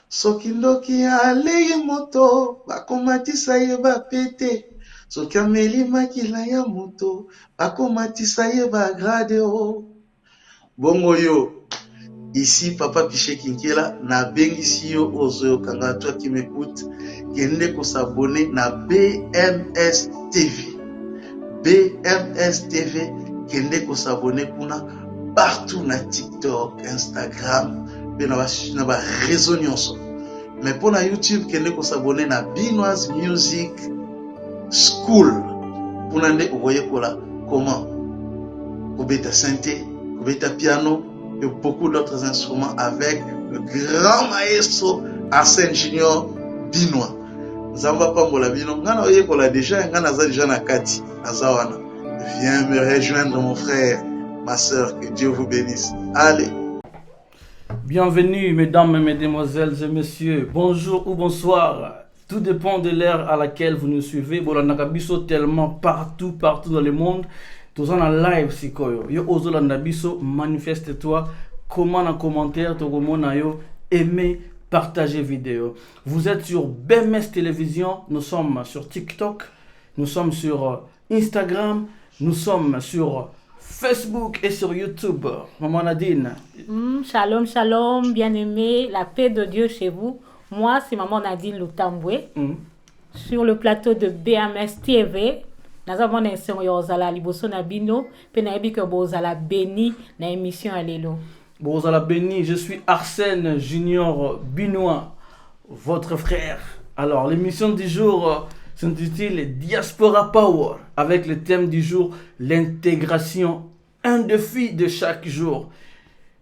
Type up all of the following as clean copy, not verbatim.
soki ndoki alei moto bakomatisa ye bapete, soki ameli makila ya moto bakomatisa ye bagrade o. Bongo yo ici papa Piché Kinkela na bengisi yo ozoyokanga toi qui m'écoute kende ko s'abonner na BMS TV. BMS TV kende ko s'abonner kuna partout na TikTok, Instagram, pe na ba réseau nyonso. Mais pour na YouTube kende ko s'abonner na Binoise Music School. Pour nande ovoye kola comment kobeta synthé, kobeta piano et beaucoup d'autres instruments avec le grand maestro Arsène Junior Binois. Zamba pambola bino ngana oyekola déjà ngana za déjà na kati azawana. Viens me rejoindre mon frère, ma sœur, que Dieu vous bénisse. Allez. Bienvenue mesdames, mesdemoiselles et messieurs. Bonjour ou bonsoir. Tout dépend de l'ère à laquelle vous nous suivez. Bolanda biso tellement partout dans le monde. Tous en live sikoyo. Yo ozolanda biso, manifeste-toi. Comment en commentaire to komona yo aimer partager vidéo. Vous êtes sur BMS Télévision, nous sommes sur TikTok, nous sommes sur Instagram, nous sommes sur Facebook et sur YouTube. Maman Nadine. Shalom, shalom, bien-aimés, la paix de Dieu chez vous. Moi, c'est Maman Nadine Lutambwe. Sur le plateau de BMS TV. Nous avons une émission Yozala Liboso Nabino, Penaebi que Bozala béni na émission Allélo. Bozala béni, je suis Arsène Junior Binois, votre frère. Alors, l'émission du jour s'intitule Diaspora Power, avec le thème du jour, l'intégration, un défi de chaque jour.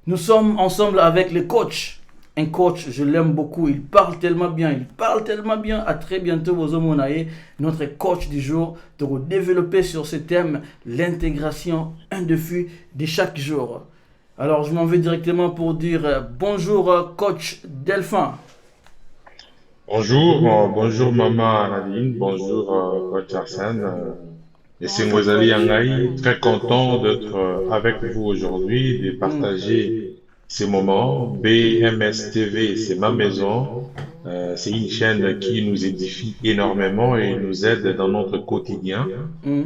Nous sommes ensemble avec le coach. Un coach, je l'aime beaucoup, il parle tellement bien. À très bientôt, Bozomonaye, notre coach du jour, de vous développer sur ce thème, l'intégration, un défi de chaque jour. Alors, je m'en vais directement pour dire bonjour, coach Delphin. Bonjour maman Nadine, bonjour coach Arsène. Et c'est Mozali Yangaï, très content d'être avec vous aujourd'hui, de partager ces moments. BMS TV, c'est ma maison. C'est une chaîne qui nous édifie énormément et nous aide dans notre quotidien.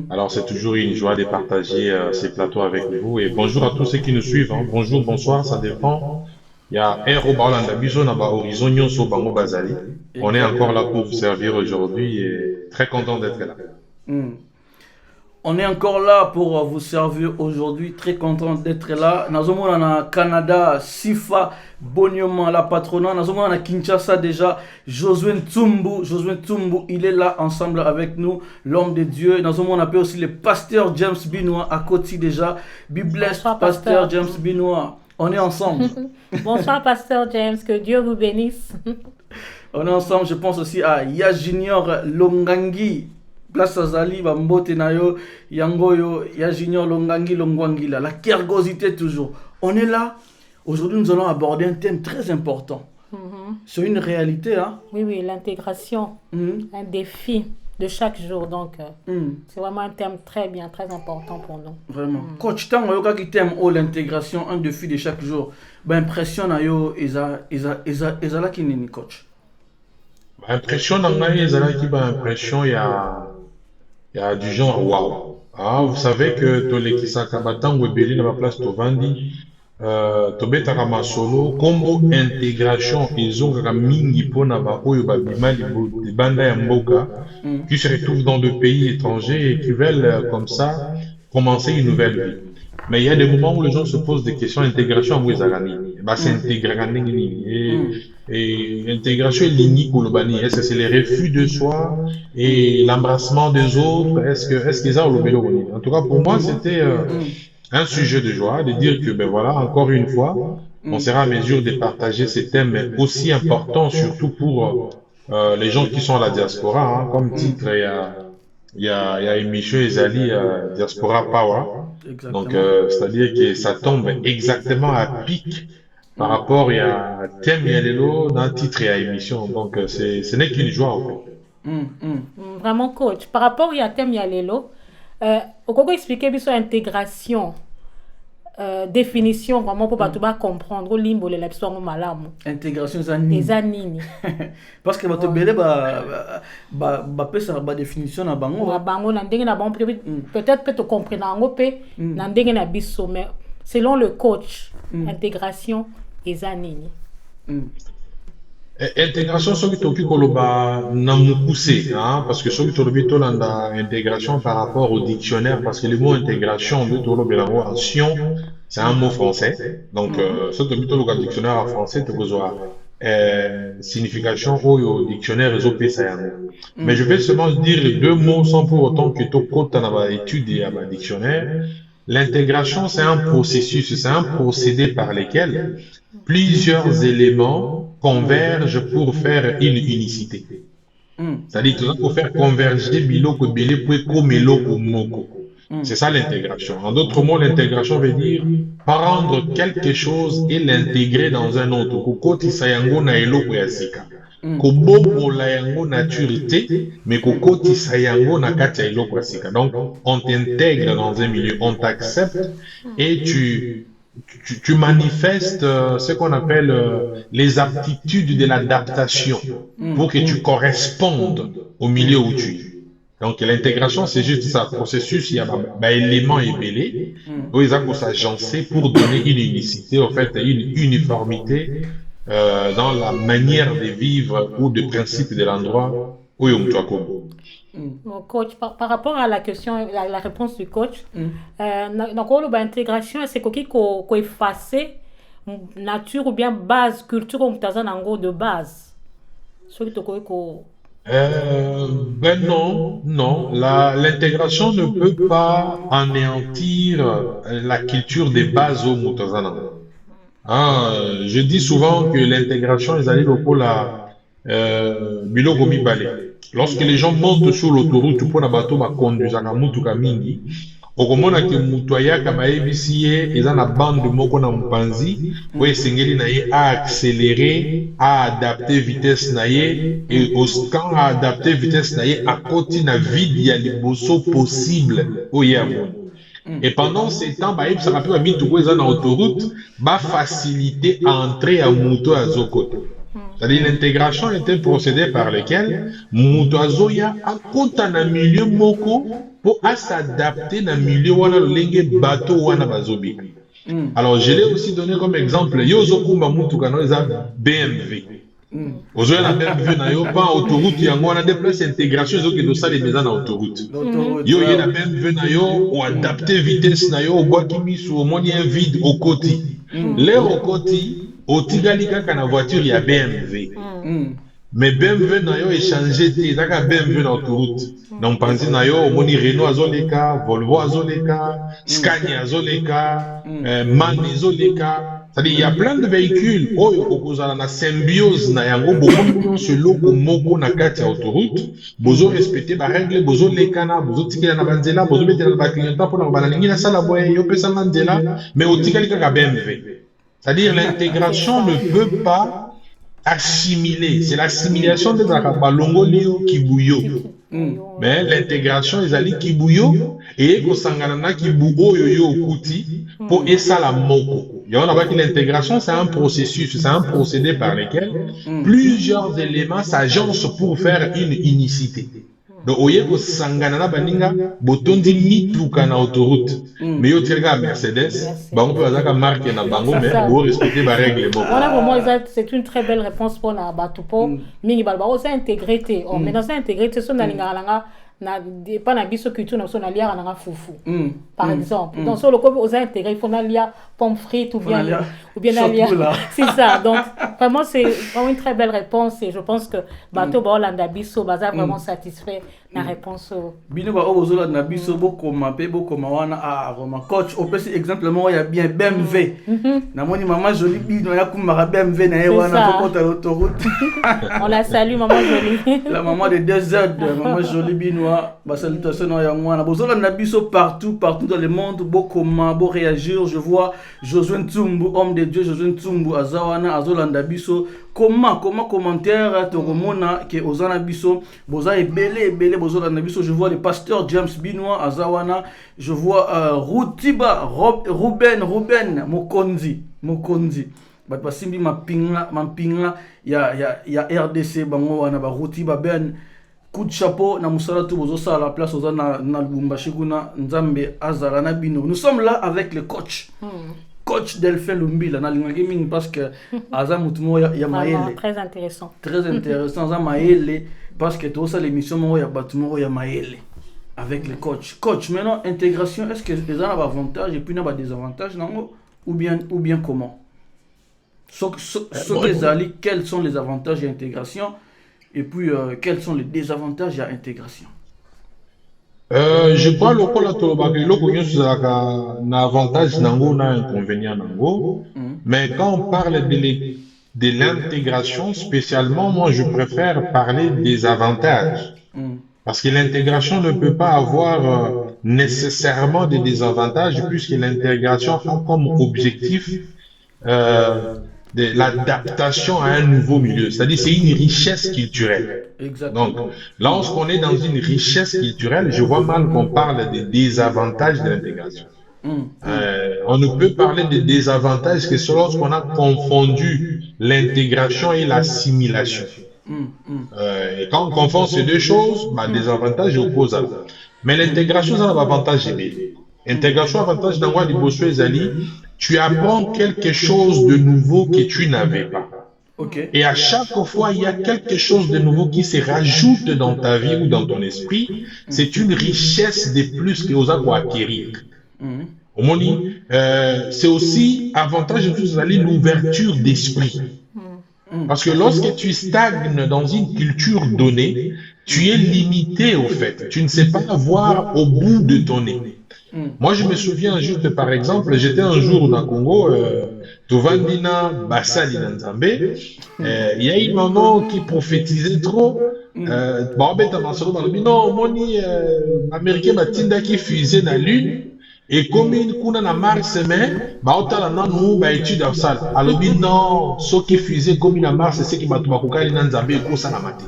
Alors c'est toujours une joie de partager ces plateaux avec vous. Et bonjour à tous ceux qui nous suivent. Bonjour, bonsoir, ça dépend. Il y a un Robalanda Biso Naba Horizon Nyonso Bango Bazali. On est encore là pour vous servir aujourd'hui et très content d'être là. On est encore là pour vous servir aujourd'hui, très content d'être là. Nous sommes au Canada, Sifa, Bonyoma, la patronat. Nous sommes à Kinshasa déjà, Josué Ntumbu, il est là ensemble avec nous, l'homme de Dieu. Nous sommes appelé aussi le pasteur James Binois à côté déjà. Bibless, pasteur James Binois. On est ensemble. Bonsoir pasteur James, que Dieu vous bénisse. On est ensemble, je pense aussi à Ya Junior Longangi. Place Azali, Bambote Nayo, Yangoyo, Ya Junior Longangi, Longwangi, la kergosité toujours. On est là. Aujourd'hui, nous allons aborder un thème très important. C'est une réalité, hein? Oui, l'intégration, un défi de chaque jour. Donc, c'est vraiment un thème très bien, très important pour nous. Vraiment. Coach, tant que tu thème l'intégration, un défi de chaque jour, ben impression Nayo, Ezala qui n'est coach. Impression Nangaï, Ezala qui va impression, il y a du genre waouh. Ah, vous savez que tous les qui s'accabatan ou Béli dans la place Tovandi, Tobeta Rama solo, combo intégration, ils ont mingi pona ba oyo ba bima li banda ya mboka, qui se retrouvent dans des pays étrangers et qui veulent comme ça commencer une nouvelle vie. Mais il y a des moments où les gens se posent des questions intégration à Mouizagani. Bah, c'est intégration et intégration est lignée pour le bani. Est-ce que c'est les refus de soi et l'embrassement des autres? Est-ce qu'ils ont le vélo? En tout cas, pour moi, c'était un sujet de joie de dire que, ben voilà, encore une fois, on sera à mesure de partager ces thèmes aussi importants, surtout pour les gens qui sont à la diaspora, hein, comme titre, il y a émission Ezali Diaspora Power. Exactement. Donc, c'est-à-dire que ça tombe exactement à pic par rapport à thème Yalelo dans le titre et à émission. Donc, ce n'est qu'une joie, en fait. Vraiment, coach. Par rapport à thème Yalelo, au Congo expliquer sur l'intégration. définition vraiment pour pas comprendre limbo le lapso malamu intégration zanini parce que bato belé ba pesa ba définition na bango na ndenge na bon peut-être peut comprendre ngo pe na ndenge na biso mais selon le coach intégration zanini intégration soki toki koloba na mukuse parce que soki tolobi tolanda intégration par rapport au dictionnaire parce que le mot intégration de tolobela action c'est un mot français donc soki tolobi toloba dictionnaire en français tokozwa signification au dictionnaire ezopesa yango mais je vais seulement dire deux mots sans pour autant que tokota na ba étude ya ba dictionnaire. L'intégration, c'est un processus, c'est un procédé par lequel plusieurs éléments convergent pour faire une unicité. C'est-à-dire que pour faire converger biloko belé pour meloko moko. C'est ça l'intégration. En d'autres mots, l'intégration veut dire prendre quelque chose et l'intégrer dans un autre. Kokoti sayango na eloko ya sika. Kobobola yango naturité, mais kokoti sayango na kati ya eloko ya sika. Donc, on t'intègre dans un milieu, on t'accepte et tu manifestes ce qu'on appelle les aptitudes de l'adaptation pour que tu correspondes au milieu où tu es. Donc l'intégration, c'est juste ça, processus, il y a un élément ébélé, où ils ont s'agencer pour donner une unicité, en fait, une uniformité dans la manière de vivre ou de principe de l'endroit où ils ont. Mon coach, par rapport à la question, la réponse du coach, donc l'intégration, c'est qu'on effacer nature ou bien base, culture ou de base. Ben non. L'intégration ne peut pas anéantir la culture des bases au Moutazana. Je dis souvent que l'intégration est allée au la Biloko Mibale. Lorsque les gens montent sur l'autoroute pour la bateau va conduire à Mutuka Mingi, au komona ke mutoya kama ebisiye eza na bande moko na mpanzi po esengeli na ye a accélérer, a adapter vitesse na ye et quand a adapter vitesse na ye a koti na vide ya liboso possible oyamo. Et pendant ces temps, ça rappelle à Mituko eza na autoroute ba faciliter entrer à muto à zokoto. C'est-à-dire l'intégration est un procédé par lequel Moutazoya a kota na milieu moko pour s'adapter na milieu wana lenge bateau wana bazobi. Alors je l'ai aussi donné comme exemple yozo kumba mutuka no eza BMW. Ozoya na BMW na yo pas autoroute yango wana déplace intégration zo ke do ça les maisons na autoroute. Yo na BMW na yo ou adapter vitesse na yo bois ki misu au moins un vide au côté. L'air au côté au tigali kaka na voiture ya BMW. Mais BMW na yo échangé te zaka BMW na autoroute. Donc pensi na yo moni Renault azoleka, Volvo azoleka, Scania azoleka, MAN azoleka. C'est-à-dire il y a plein de véhicules oyo okozala na symbiose na yango beaucoup sur loko moko na kati ya autoroute, bozo respecter ba règle, bozo lekana, bozo tikela na banzela, bozo metela na ba clienta pour na banalingi na sala boye yo pesa na nzela, mais o tikali kaka BMW. C'est-à-dire l'intégration ne peut pas assimiler. C'est l'assimilation de la balongolio kibouyo. Mais l'intégration est allée kibouyo et kosangana kibuo yo kuti pour esa la moko. Il y a que l'intégration c'est un processus, c'est un procédé par lequel plusieurs éléments s'agencent pour faire une unicité. Donc, oye ko sangana na baninga botondi mituka na autoroute. Mais yo tirga Mercedes, bango pe bazaka marque na bango mais bo respecter ba règle bon. Voilà pour moi c'est une très belle réponse pour na batupo mingi balba c'est intégrité. Mais dans cette intégrité so na linga langa na pas na biso culture na so na lia na fufu. Par exemple, dans so le ko aux intégrer il faut na lia pomme frite ou bien na lia. C'est ça. Donc vraiment c'est vraiment une très belle réponse et je pense que bato ba Holanda biso baza vraiment satisfait la réponse. Bino ba ozola na biso boko mapé boko mawana a Roma coach au plus exemplement il y a bien BMW. Na moni maman jolie bino ya kumara BMW na wana ko ta l'autoroute. On la salue maman jolie. La maman de 2 heures maman jolie bino ba salutation na wana bozola na biso partout dans le monde boko ma bo réagir je vois Josué Ntumbu homme de Dieu Josué Ntumbu azawana azolanda biso comment commentaire to komona que ozana biso boza ebele boza na biso. Je vois le pasteur James Binois Azawana, je vois Routiba Ruben Mokonzi bat basimbi mampinga ya RDC bango wana ba Routiba Ben. Coup de chapeau na musala tu bozo sa la place ozana na Lubumbashi kuna Nzambe azala na bino. Nous sommes là avec le coach. Coach Delphin Lumbila na linga gaming parce que aza mutumo ya maele. Très intéressant. Très intéressant za maele parce que tout ça l'émission mo ya batumo ya maele avec le coach. Coach, maintenant intégration, est-ce que les a avantages et puis na ba désavantages nango ou bien comment? Quels sont les avantages de l'intégration et puis quels sont les désavantages de l'intégration? Je crois que l'avantage nango na inconvénient nango, mais quand on parle de l'intégration spécialement, moi je préfère parler des avantages. Parce que l'intégration ne peut pas avoir nécessairement des désavantages puisque l'intégration a comme objectif de l'adaptation à un nouveau milieu. C'est-à-dire c'est une richesse culturelle. Exactement. Donc, lorsqu'on est dans une richesse culturelle, je vois mal qu'on parle des désavantages de l'intégration. On ne peut parler des désavantages que lorsqu'on a confondu l'intégration et l'assimilation. Et quand on confond ces deux choses, des avantages opposent à l'autre. Mais l'intégration, ça a un avantage. L'intégration, avantage dans quoi tu apprends quelque chose de nouveau que tu n'avais pas. Okay. Et à chaque fois, il y a quelque chose de nouveau qui se rajoute dans ta vie ou dans ton esprit. C'est une richesse de plus que vous avez acquérir. C'est aussi avantage de l'ouverture d'esprit. Parce que lorsque tu stagnes dans une culture donnée, tu es limité au fait. Tu ne sais pas voir au bout de ton nez. Moi, je me souviens juste, par exemple, j'étais un jour dans le Congo, Tovandina Bassali Nzambe, il y a une maman qui prophétisait trop. Non, moni américain Matinda qui fusait dans la lune. Et comme une kuna na Mars mais baotala nanu ba étude à ça alors non ce qui fusait comme une Mars c'est qui matumakokali na Nzambe ko ça na maté.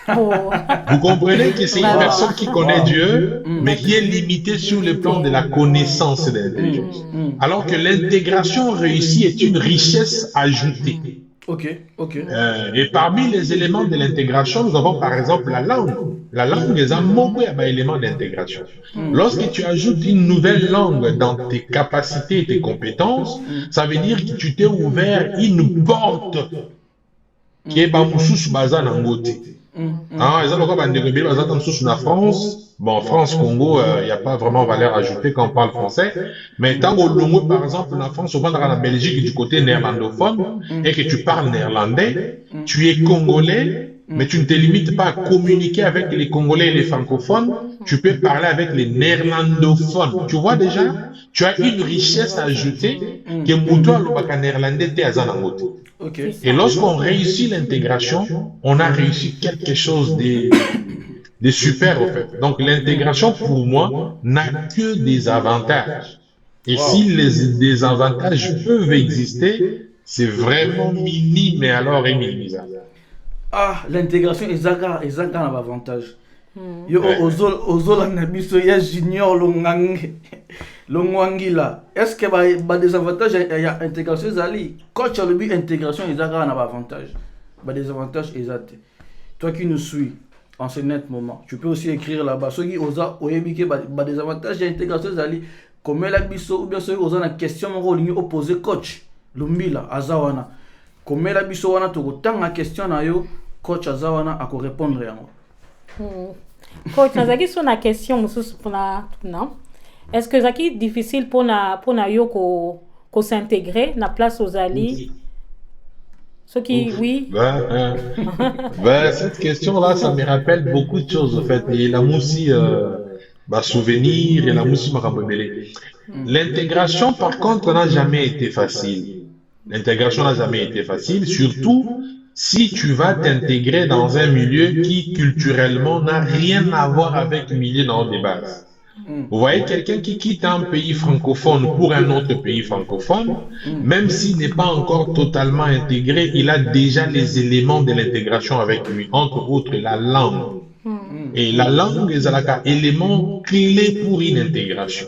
Vous comprenez que c'est une personne qui connaît Dieu mais qui est limitée sur le plan de la connaissance de l'intelligence. Alors que l'intégration réussie est une richesse ajoutée. Ok. Et parmi les éléments de l'intégration, nous avons par exemple la langue. La langue est un mauvais élément d'intégration. Lorsque tu ajoutes une nouvelle langue dans tes capacités et tes compétences, ça veut dire que tu t'es ouvert une porte qui est Bamoussous Bazan en Goté. France, bon, France-Congo, il n'y a pas vraiment valeur ajoutée quand on parle français, mais tant au Longo, par exemple, en France, souvent dans la Belgique du côté néerlandophone, et que tu parles néerlandais, tu es congolais, mais tu ne te limites pas à communiquer avec les Congolais et les francophones, tu peux parler avec les néerlandophones. Tu vois déjà, tu as une richesse ajoutée que Moutoua Lubaka néerlandais t'es à Zanangote. Okay. Et lorsqu'on réussit l'intégration, on a réussi quelque chose de super en fait. Donc l'intégration pour moi n'a que des avantages. Et si les désavantages peuvent exister, c'est vraiment minime mais alors minimisable. Ah, l'intégration est un avantage. Yo ozola na biso ya junior longwangi là. Est-ce que ba des avantages il y a intégration zali coach le but intégration ezaka na avantage. Ba des avantages exact. Toi qui nous suis en ce net moment, tu peux aussi écrire là-bas soki oza oyebike ba des avantages d'intégration zali comme la biso ou bien soki oza na question moko lingi opposer coach Lumbila azawana. Comme la biso wana to tanga question na yo coach azawana ako répondre yango. Coach, nazaki sur la question non. Est-ce que c'est difficile pour na yo ko s'intégrer na place aux alliés? Ce qui oui. Cette question-là, ça me rappelle beaucoup de choses en fait. Et la moussi souvenir et la moussi marabobélé. L'intégration, par contre, n'a jamais été facile. L'intégration n'a jamais été facile, surtout si tu vas t'intégrer dans un milieu qui culturellement n'a rien à voir avec le milieu dans des bases. Vous voyez, quelqu'un qui quitte un pays francophone pour un autre pays francophone, même s'il n'est pas encore totalement intégré, il a déjà les éléments de l'intégration avec lui, entre autres la langue. Et la langue est un élément clé pour une intégration.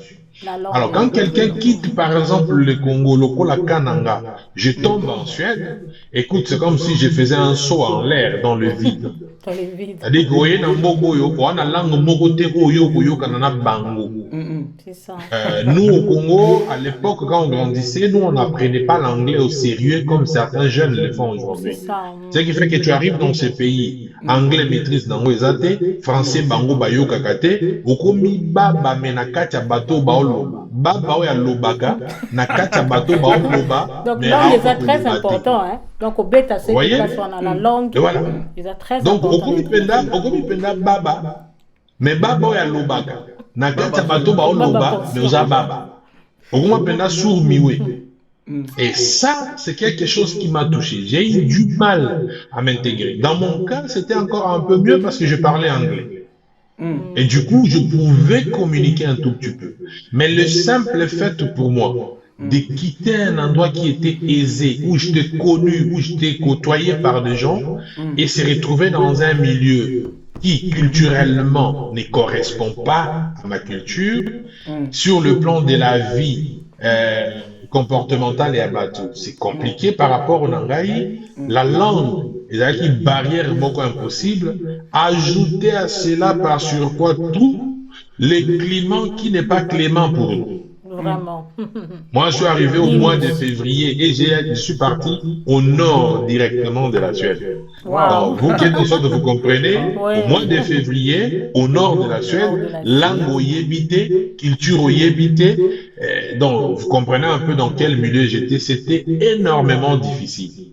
Alors, quand quelqu'un quitte, par exemple, le Congo, le Kananga, je tombe en Suède, écoute, c'est comme si je faisais un saut en l'air, dans le vide. C'est-à-dire que C'est ça. nous, au Congo, à l'époque, quand on grandissait, nous, on n'apprenait pas l'anglais au sérieux comme certains jeunes le font aujourd'hui. Ce qui fait que tu arrives dans ces pays, anglais maîtrise dans les français, bango, bayo, kakate, okomi baba, menakacha, bateau, baolo, baba, ya lobaka, nakacha, bateau, baoloba. Donc, langue est très important, hein. Donc, au bêta, c'est la langue. Et voilà. Ils sont très donc, importants. okomi penda baba, mais baba, ya lobaka, nakacha, bateau, baoloba, mais oza baba. Okomi penda sourd miwe. Et ça, c'est quelque chose qui m'a touché. J'ai eu du mal à m'intégrer. Dans mon cas, c'était encore un peu mieux parce que je parlais anglais. Et du coup, je pouvais communiquer un tout petit peu. Mais le simple fait pour moi de quitter un endroit qui était aisé, où j'étais connu, où j'étais côtoyé par des gens, et se retrouver dans un milieu qui culturellement ne correspond pas à ma culture, sur le plan de la vie comportementale et abattu. C'est compliqué par rapport au Nangaï. La langue est une barrière beaucoup impossible. Ajouter à cela par sur quoi tout le climat qui n'est pas clément pour nous. Vraiment. Moi, je suis arrivé au mois de février et je suis parti au nord directement de la Suède. Alors, vous qui êtes sûr que vous comprenez, au mois de février, au nord de la Suède, langue au yébité, culture au yébité. Donc, vous comprenez un peu dans quel milieu j'étais. C'était énormément difficile.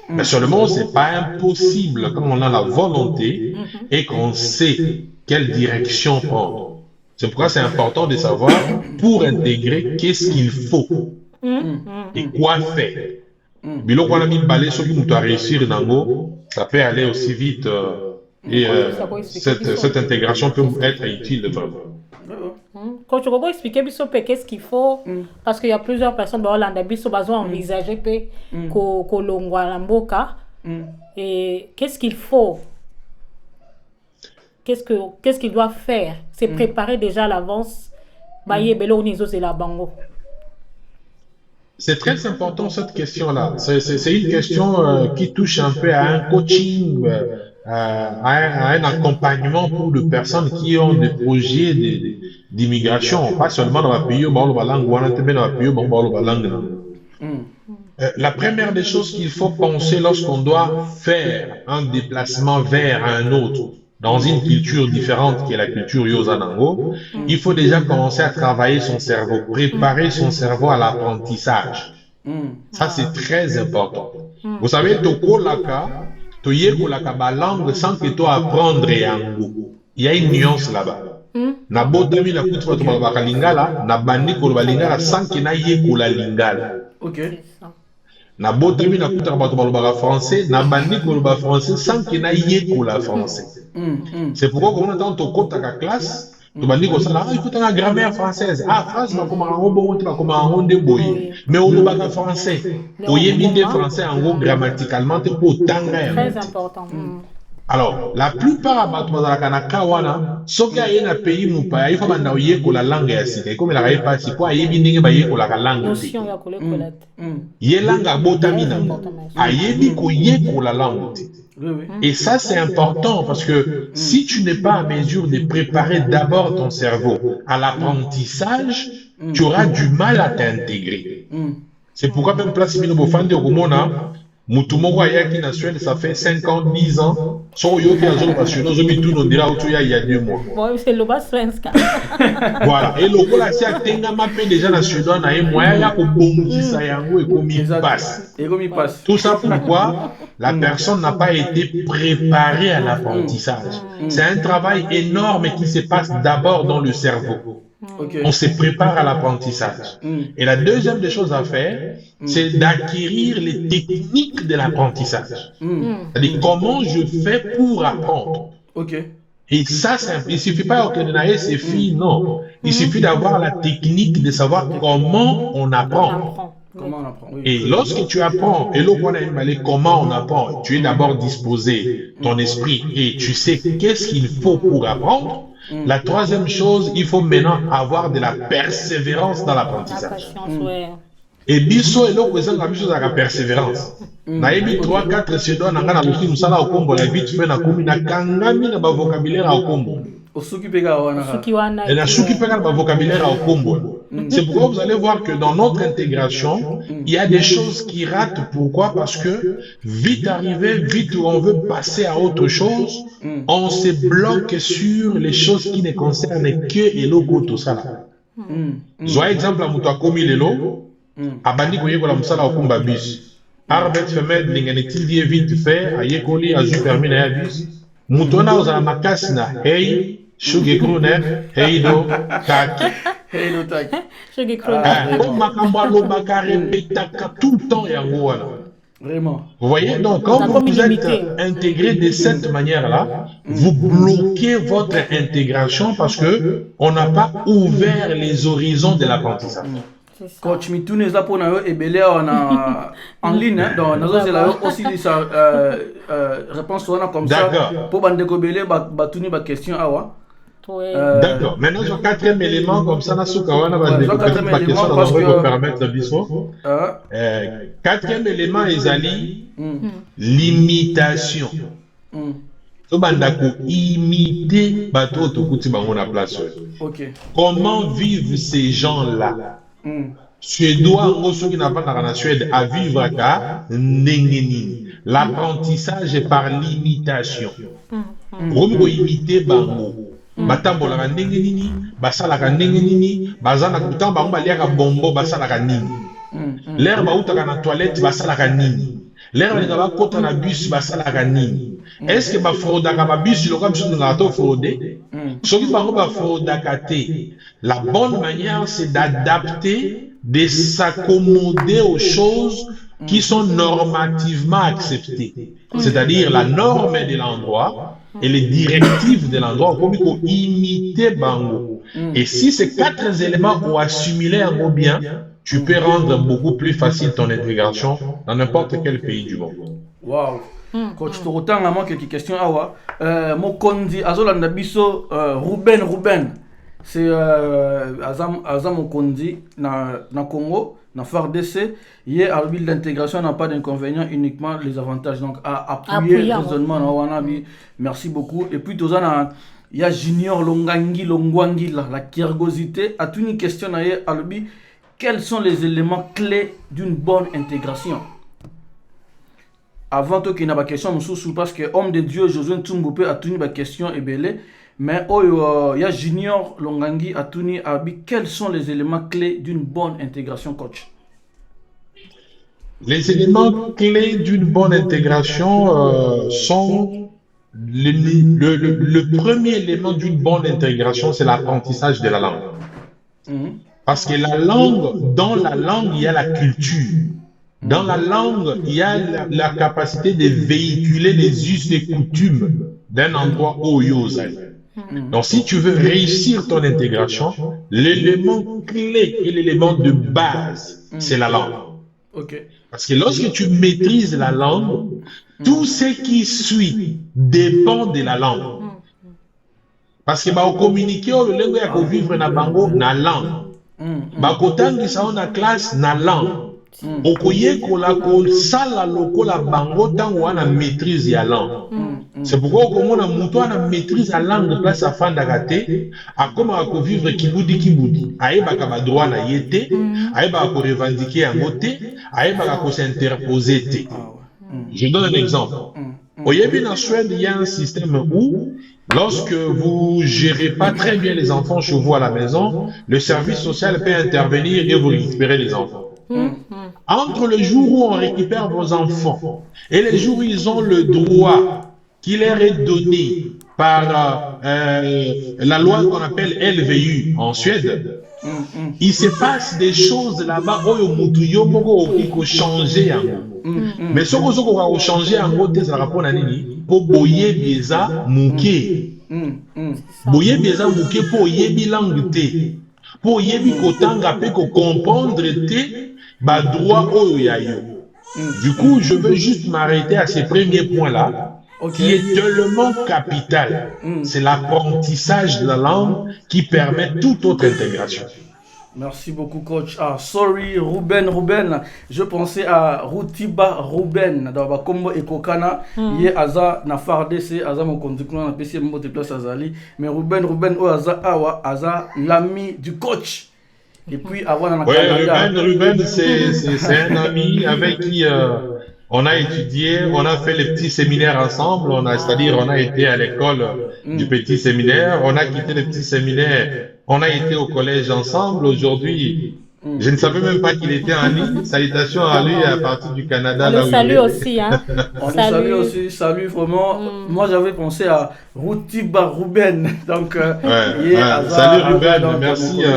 Mais seulement, c'est pas impossible quand on a la volonté et qu'on sait quelle direction prendre. C'est pourquoi c'est important de savoir, pour intégrer, qu'est-ce qu'il faut et quoi faire. Bilo qu'on a mis balai sur qui nous doit réussir dans l'eau, ça peut aller aussi vite et cette intégration peut être utile vraiment. Quand tu peux expliquer qu'est-ce qu'il faut, parce qu'il y a plusieurs personnes dans Hollande qui ont besoin d'envisager et qu'est-ce qu'il faut. Qu'est-ce qu'il doit faire? C'est préparer déjà à l'avance. C'est très important cette question-là. C'est une question qui touche un peu à un coaching, à un accompagnement pour les personnes qui ont des projets d'immigration, pas seulement dans le pays, la première des choses qu'il faut penser lorsqu'on doit faire un déplacement vers un autre, dans une culture différente qui est la culture Yozanango, il faut déjà commencer à travailler son cerveau, préparer son cerveau à l'apprentissage. Ça, c'est très important. Vous savez, tokolaka, toyekolaka ba langue sans que toi apprendre yango. Il y a une nuance là-bas. Na botami na kutu to ba lingala, na bandi ko ba lingala sans que na yekola lingala. OK. Na botami na kutu ba to français, na bandi ko ba français sans que na yekola français. C'est pourquoi quand on entend ton compte à la classe, tu vas dire que ça, il faut une grammaire française. Ah, France, comme un robot, comme un rond de boy. Mais on ne pas français. Au yémité français, en gros, grammaticalement, c'est pour tant. Très important. Alors, la plupart abattoirs dans la Kanakawana, ce qui est un pays où il faut que la langue est assise. Comme il n'arrive pas, c'est quoi, il y a la langue. Il y a la langue à botamina. Il y a la langue. Et ça, c'est important parce que si tu n'es pas à mesure de préparer d'abord ton cerveau à l'apprentissage, tu auras du mal à t'intégrer. C'est pourquoi même place Minobofande au Gomona, Mutumoko Ayaki National, ça fait 5 ans, 10 ans, son yoki à zone national, je mis tout le monde il y a 2 mois. Bon, c'est le bas svenska. Voilà. Et le coup là, c'est à Tenga Mapé déjà national, il y a moyen de bondir ça yango et comme il passe. Tout ça pourquoi la personne n'a pas été préparée à l'apprentissage. C'est un travail énorme qui se passe d'abord dans le cerveau. On se prépare à l'apprentissage. Et la deuxième des choses à faire, c'est d'acquérir les techniques de l'apprentissage. C'est-à-dire comment je fais pour apprendre. Et ça, il ne suffit pas que c'est filles, non. Il suffit d'avoir la technique de savoir comment on apprend. Comment on apprend, oui. Et lorsque tu apprends, et comment on apprend, tu es d'abord disposé, ton esprit, et tu sais qu'est-ce qu'il faut pour apprendre. La troisième chose, il faut maintenant avoir de la persévérance dans l'apprentissage. Et biso et l'autre chose chose à la persévérance. Na ebi 3-4 sedo na ngana luki musala okombo la vite fait na komi na kangami na ba vocabulaire okombo. Osuki pega wana. Et na suki pega ba vocabulaire okombo. C'est pourquoi vous allez voir que dans notre intégration, il y a des choses qui ratent. Pourquoi? Parce que vite arrivé, vite où on veut passer à autre chose, on se bloque sur les choses qui ne concernent que Eloko tout ça. Soit exemple à Moutoua Komi Lelo, abandi koyekola musala okumba bus. Arbet femelle lingenetil die vite fait, ayekoli azu permis na ya bus. Mutona ozala makasi na hey, shuge kruner, hey do, kaki. Hey do taki. Shuge kruner. Comme makambo alobaka répétaka tout le temps yango wana. Vraiment. Vous voyez, donc quand vous êtes intégré de cette manière-là, vous bloquez votre intégration parce que on n'a pas ouvert les horizons de l'apprentissage. Coach Mitoune est là pour nous et Belé en ligne, donc nous avons aussi sa réponse comme ça pour Bandeko Belé, Batouni, ma question. D'accord. Maintenant, sur quatrième élément, comme ça, Nasukawana va découvrir ma question, on va vous permettre de biso. Quatrième élément, Ezali, l'imitation. Bandako imiter bateau tokuti bango na place. Comment vivent ces gens-là? Suédois, ceux qui n'ont pas dans la Suède, à vivre à Nengeni. L'apprentissage est par l'imitation. Comment imiter bango? Batambola ka Nengeni, basala ka Nengeni, bazana kutan bango baliaka bombo basala ka nini. L'air bauta ka na toilette basala ka nini. L'air ba kota na bus basala ka nini. Est-ce que ba frauda ka ba bus lo comme sur na to frauder? Ce qui bango ba frauda ka te. La bonne manière c'est d'adapter, de s'accommoder aux choses qui sont normativement acceptées. C'est-à-dire la norme de l'endroit et les directives de l'endroit comme il faut imiter bango. Et si ces quatre éléments ont assimilé un mot bien, tu peux rendre beaucoup plus facile ton intégration dans n'importe quel pays du monde. Wow. Coach Torotan, à moi quelques questions. Mokondi, Azolanda Biso, Ruben. C'est Azam Mokondi, na Congo, na FARDC. Hier, à l'intégration n'a pas d'inconvénient, uniquement les avantages. Donc, à appuyer le raisonnement, merci beaucoup. Et puis, il y a Junior Longwangi, la curiosité. À toute une question, quels sont les éléments clés d'une bonne intégration? Avant tout, il y a une question, parce que homme de Dieu, Josué Tsumbope a tenu une question et belé. Mais il y a Junior Longangi a tenu à quels sont les éléments clés d'une bonne intégration, coach? Les éléments clés d'une bonne intégration sont le premier élément d'une bonne intégration, c'est l'apprentissage de la langue. Parce que la langue, dans la langue, il y a la culture. Dans la langue, il y a la capacité de véhiculer les us et coutumes d'un endroit où il y a. Donc, si tu veux réussir ton intégration, l'élément clé et l'élément de base, c'est la langue. Parce que lorsque tu maîtrises la langue, tout ce qui suit dépend de la langue. Parce que au communiquer, le langue est vivre na bango na langue. Bakotangi sa na classe na langue. Okoye kola ko sala lokola bango tango wana maîtrise ya langue. C'est pourquoi comme on muto ana maîtrise la langue de place afanda kate akoma ko vivre kibudi ayeba ka ba droit na yete ayeba ko revendiquer yango te ayeba ko s'interposer te. Je donne un exemple. Au Yémen en Suède, il y a un système où lorsque vous gérez pas très bien les enfants chez vous à la maison, le service social peut intervenir et vous récupérer les enfants. Entre le jour où on récupère vos enfants et les jours où ils ont le droit qui leur est donné par la loi qu'on appelle LVU en Suède, il se passe des choses là-bas où il faut changer. Mais ce qu'on va changer en gros, c'est la rapport à Nini pour boyer des mouquets. boyebi eza moke mpo oyebi langue te mpo oyebi kotanga mpe kocomprendre te badroit oyo ya yo. Du coup, je veux juste m'arrêter à ces premiers points-là, qui est tellement capital. C'est l'apprentissage de la langue qui permet toute autre intégration. Merci beaucoup, coach. Ah, sorry, Ruben. Je pensais à Routiba Ruben. Dans le combo Ekokana, il est Aza na FARDC, Aza mon conducteur na PC Mbo de place Azali. Mais Ruben, oh Aza Awa, Aza l'ami du coach. Et puis avant dans Canada. Ruben, c'est un ami avec qui on a étudié, on a fait les petits séminaires ensemble. C'est-à-dire on a été à l'école du petit séminaire, on a quitté le petit séminaire. On a été au collège ensemble. Aujourd'hui, je ne savais même pas qu'il était en ligne. Salutations à lui à partir du Canada. On le salue aussi. Hein. On le salue aussi. Salut vraiment. Moi, j'avais pensé à Routiba Ruben. Donc, salut Ruben.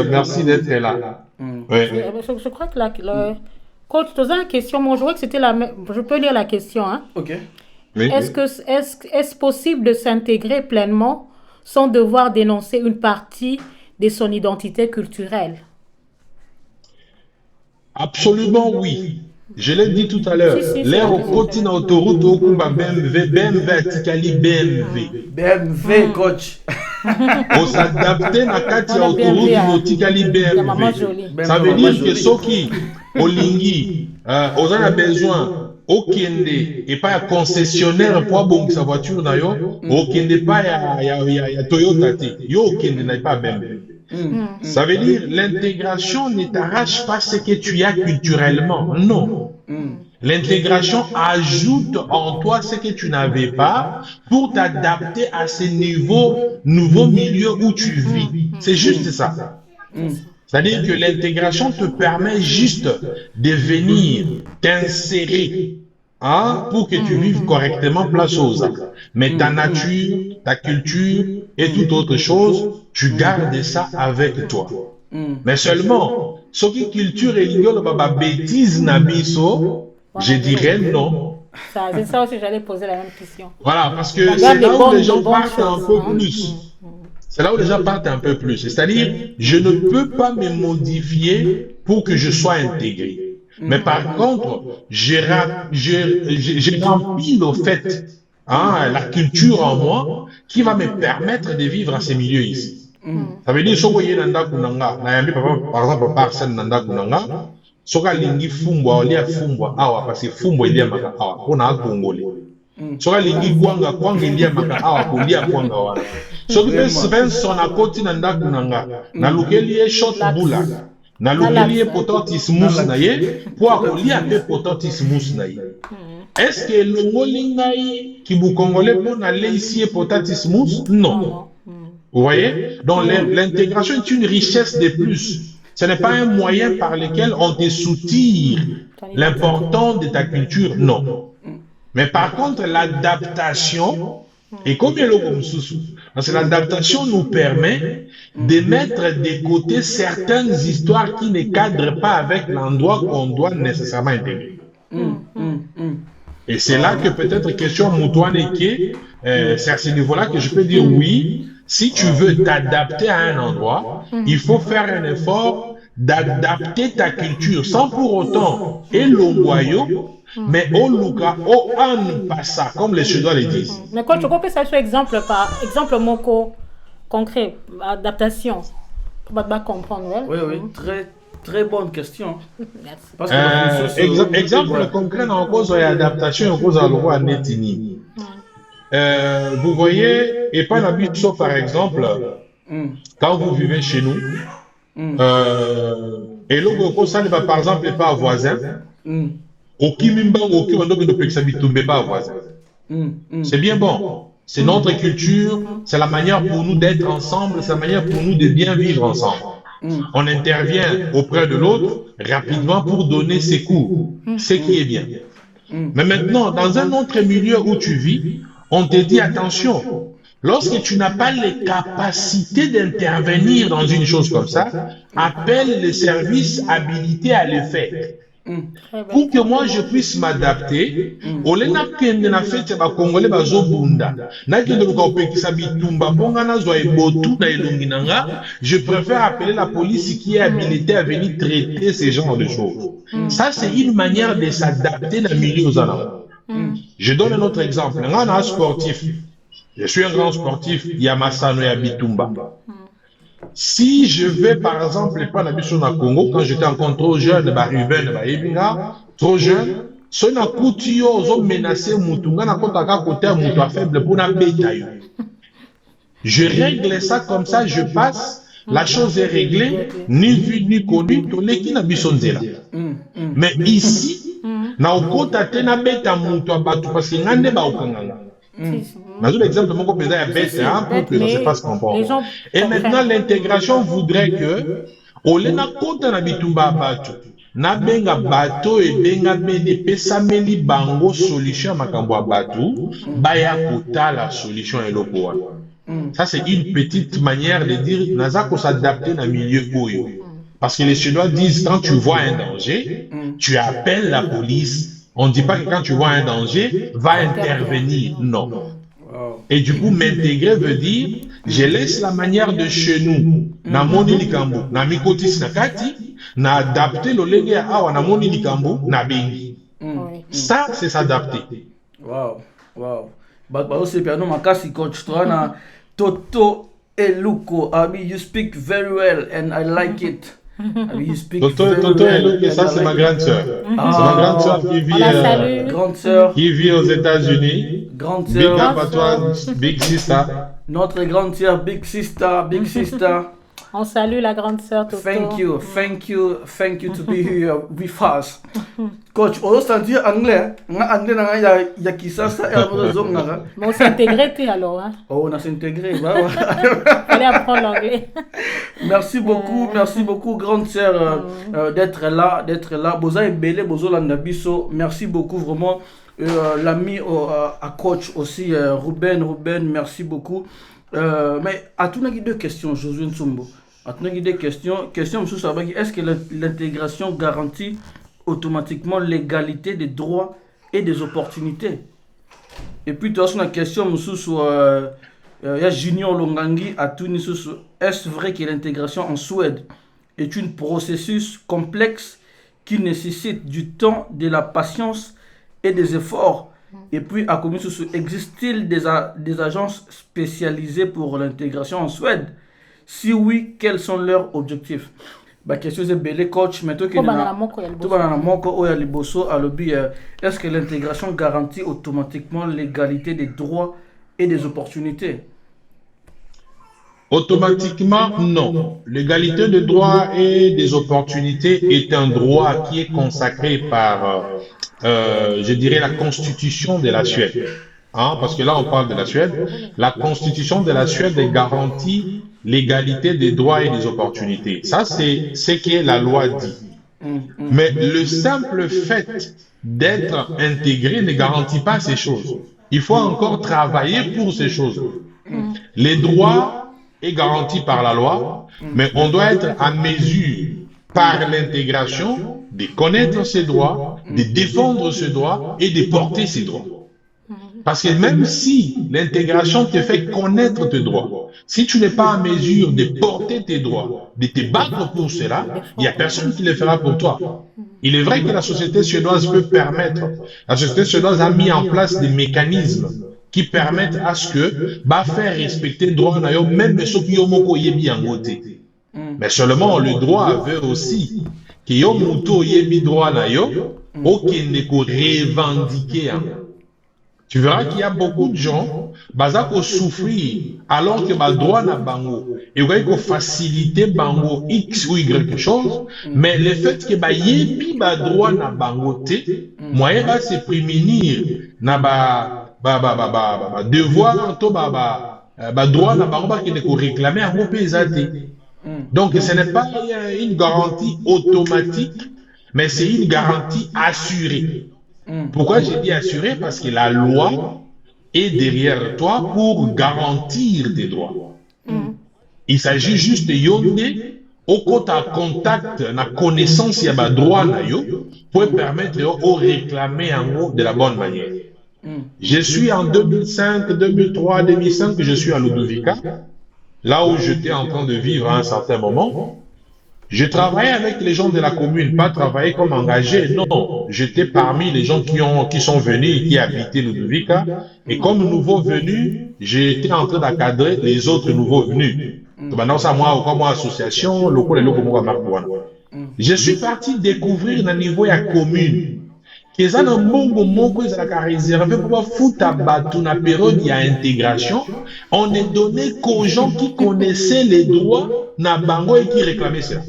Merci d'être là. Je crois que coach, tu as une question. Moi, je vois que c'était la même. Je peux lire la question. Hein. Ok. Oui, est-ce possible de s'intégrer pleinement sans devoir dénoncer une partie de son identité culturelle? Absolument oui. Je l'ai dit tout à l'heure. L'air au continent autoroute au Kumba BMW Atikali BMW coach. On s'adapter na kati ya autoroute au Tikali BMW. Ça veut dire que ceux qui olingi on a besoin okende et pas un concessionnaire pour bon sa voiture na yo okende pas ya Toyota te yo okende na pas BMW. Ça veut dire l'intégration ne t'arrache pas ce que tu as culturellement. Non. L'intégration ajoute en toi ce que tu n'avais pas pour t'adapter à ces nouveaux milieux où tu vis. C'est juste ça. C'est-à-dire que l'intégration te permet juste de venir t'insérer pour que tu vives correctement place aux actes. Mais ta nature, ta culture et toute autre chose, tu gardes ça avec toi. Mais seulement, ce qui culture et l'igole baba bêtise nabiso, je dirais non. C'est ça aussi, j'allais poser la même question. Voilà, parce que c'est là où les gens partent un peu plus. C'est là où les gens partent un peu plus. C'est-à-dire, je ne peux pas me modifier pour que je sois intégré. Mais par contre, j'ai rempli le fait, la culture en moi, qui va me permettre de vivre à ces milieux ici. Ça veut dire, si vous voyez Nanda Kunanga, par exemple, Parsen Nanda Kunanga, soka lingi fumbwa olia fumbwa awa parce que fumbwa ilia maka awa kona akongole soka lingi kwanga ilia maka awa kulia kwanga wana soki pe Svensson akoti na ndaku nanga na lukeli e shot bula na lukeli e pototis mousse na ye po akolia pe pototis mousse na ye. Est-ce que longoli ngai ki bu congolais po na leisi e potatis mousse? Non. Vous voyez? Donc l'intégration est une richesse de plus. Ce n'est pas un moyen par lequel on te soutire l'importance de ta culture, non. Mais par contre, l'adaptation, et comme il est comme sous, parce que l'adaptation nous permet de mettre de côté certaines histoires qui ne cadrent pas avec l'endroit qu'on doit nécessairement intégrer. Et c'est là que peut-être question Moutouane c'est à ce niveau-là que je peux dire oui. Si tu veux t'adapter à un endroit, il faut faire un effort d'adapter ta culture sans pour autant elongoyo, mais au luka, au an passa, comme les Suédois le disent. Mais quand tu peux ça sur exemple moko concret, adaptation, pour pas comprendre. Oui, très bonne question. Merci. Parce que exemple concret en cause d'adaptation, en cause à l'eau à netini. Vous voyez, et pas la sauf par exemple, quand vous vivez chez nous, et l'eau ça ne va par exemple pas à voisin, au kimimba ou au kimando ne peut que pas à voisin. C'est bien bon. C'est notre culture, c'est la manière pour nous d'être ensemble, c'est la manière pour nous de bien vivre ensemble. On intervient auprès de l'autre rapidement pour donner ses cours, ce qui est bien. Mais maintenant, dans un autre milieu où tu vis, on te dit attention, lorsque tu n'as pas les capacités d'intervenir dans une chose comme ça, appelle les services habilités à le faire. Pour que moi je puisse m'adapter, olena kende na fete ba congolais bazo bunda. Na kende ko opekisa bitumba bonga na zo ebotu na elongi nanga, je préfère appeler la police qui est habilitée à venir traiter ce genre de choses. Ça c'est une manière de s'adapter dans le milieu aux alentours. Je donne un autre exemple. Un sportif. Je suis un grand sportif, Yamasano et Bitumba. Si je vais, par exemple, prendre la mission au Congo, quand j'étais encore trop jeune, Ruben, trop jeune, si on a coutu, on a menacé Moutunga, on a côté Moutou faible pour la bétail. Je règle ça comme ça, je passe, la chose est réglée, ni vu ni connu, tout les qui n'a bisonzela. Mais ici, na okota tena beta Moutou abatu parce que ngande ba okanganga. Dans l'exemple de mon copain, bête, pour que ça se fasse comprendre. Et maintenant, l'intégration voudrait que, au lieu de compter na bitumba bato, na benga bato et benga bene pesameli bango solution makambo bato, baya kota la solution et l'opoa. Ça, c'est une petite manière de dire, naza ko s'adapter dans le milieu oyo. Parce que les Suédois disent, quand tu vois un danger, tu appelles la police. On ne dit pas que quand tu vois un danger, va intervenir. Non. Et du coup, m'intégrer veut dire, je laisse la manière de chez nous, na moni likambo, na mikotis na kati, na adapter le lenge awa na moni likambo, na bengi. Ça, c'est s'adapter. Wow. Bah, c'est piano makasi coach. Toi, na Toto Eluko, Abi, you speak very well and I like it. Toto et Luke, ça c'est ma grande sœur. C'est ma grande sœur qui vit aux États-Unis. Grande sœur. Big up à toi, Big Sister. Notre grande sœur, Big Sister. On salue la grande sœur Toto. Thank you to be here with us. Coach, on s'est dit anglais. Anglais, il y a qui ça et mais on s'est intégré alors. Hein? Oh, on s'est intégré. Allez apprendre l'anglais. Merci beaucoup, grande sœur, d'être là. Boza et Belé, Bozo Landabiso. Merci beaucoup, vraiment. L'ami à coach aussi, Ruben, merci beaucoup. Mais à tout deux questions, Josué Nsumbo. À tout deux questions, est-ce que l'intégration garantit automatiquement l'égalité des droits et des opportunités? Et puis, tu as une question sur Junior Longangi à tout est-ce vrai que l'intégration en Suède est un processus complexe qui nécessite du temps, de la patience et des efforts? Et puis, à combien existe-t-il des agences spécialisées pour l'intégration en Suède? Si oui, quels sont leurs objectifs? La question est belle, coach. Mais est-ce que l'intégration garantit automatiquement l'égalité des droits et des opportunités? Automatiquement, non. L'égalité des droits et des opportunités est un droit qui est consacré par, je dirais, la Constitution de la Suède. Parce que là, on parle de la Suède. La Constitution de la Suède garantit l'égalité des droits et des opportunités. Ça, c'est ce que la loi dit. Mais le simple fait d'être intégré ne garantit pas ces choses. Il faut encore travailler pour ces choses. Les droits sont garantis par la loi, mais on doit être à mesure par l'intégration de connaître ses droits, de défendre ses droits et de porter ses droits. Parce que même si l'intégration te fait connaître tes droits, si tu n'es pas en mesure de porter tes droits, de te battre pour cela, il n'y a personne qui le fera pour toi. Il est vrai que la société suédoise peut permettre, la société suédoise a mis en place des mécanismes qui permettent à ce que, faire respecter le droit, même ceux qui ont bien voté. Mais seulement le droit veut aussi que yo muto yebi droit na yo, aucun ne ko revendiquer. Tu verras qu'il y a beaucoup de gens, qui souffrir alors que le droit n'a bango. Et vous voyez qu'on facilite bango X ou Y chose, mais le fait que yebi droit n'a bango te, moyen va se prémunir na devoir to droit n'a bango qui ne ko réclamer à groupe ezate. Donc ce n'est pas une garantie automatique, mais c'est une garantie assurée. Pourquoi j'ai dit assuré? Parce que la loi est derrière toi pour garantir tes droits. Il s'agit juste de yonder au côté contact, na connaissance, il y a un droit pour permettre de réclamer en haut de la bonne manière. Je suis en 2005, 2003, 2005, je suis à Ludovica, là où j'étais en train de vivre à un certain moment. Je travaillais avec les gens de la commune, pas travailler comme engagé, non. J'étais parmi les gens qui sont venus, qui habitaient Ludovica, et comme nouveau venu, j'étais en train d'encadrer les autres nouveaux venus. Maintenant, ça, moi, comme association, je suis parti découvrir le niveau de la commune. Qu'ils ont un bon ils ont réservé pour foutre à battre une période d'intégration. On est donné qu'aux gens qui connaissaient les droits na bango et qui réclamaient ça.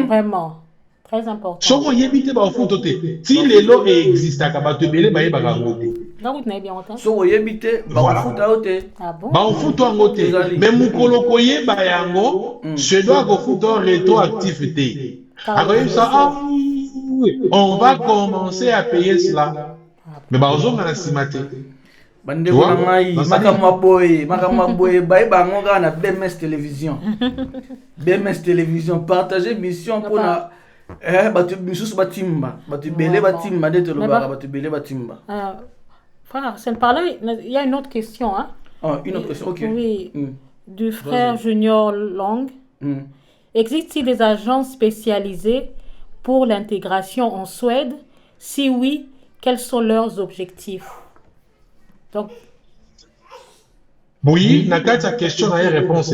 Vraiment, très important. Si on y évite ba foot si les lois existent, à battre belé ba yeba gangote. Donc vous n'avez bien entendu. So y éviter ba foot à côté. Ah bon? Ba foot en côté. Mais mukolo koye ba yango, se doit go foot en rétroactivité. Alors ça on va commencer à payer cela. Mais bah, on a simaté. Bande Makamboy, na BMS Télévision. BMS Télévision, partager mission pour la. Batu Bisus Batimba. Batu Bele Batimba, de Toloba, Batu Bele Batimba. Frère, c'est parler. Il y a une autre question, hein? Ah, une autre question, ok. Oui. Du frère Junior Long. Existe-t-il des agences spécialisées pour l'intégration en Suède? Si oui, quels sont leurs objectifs? Donc, oui, la question a une réponse.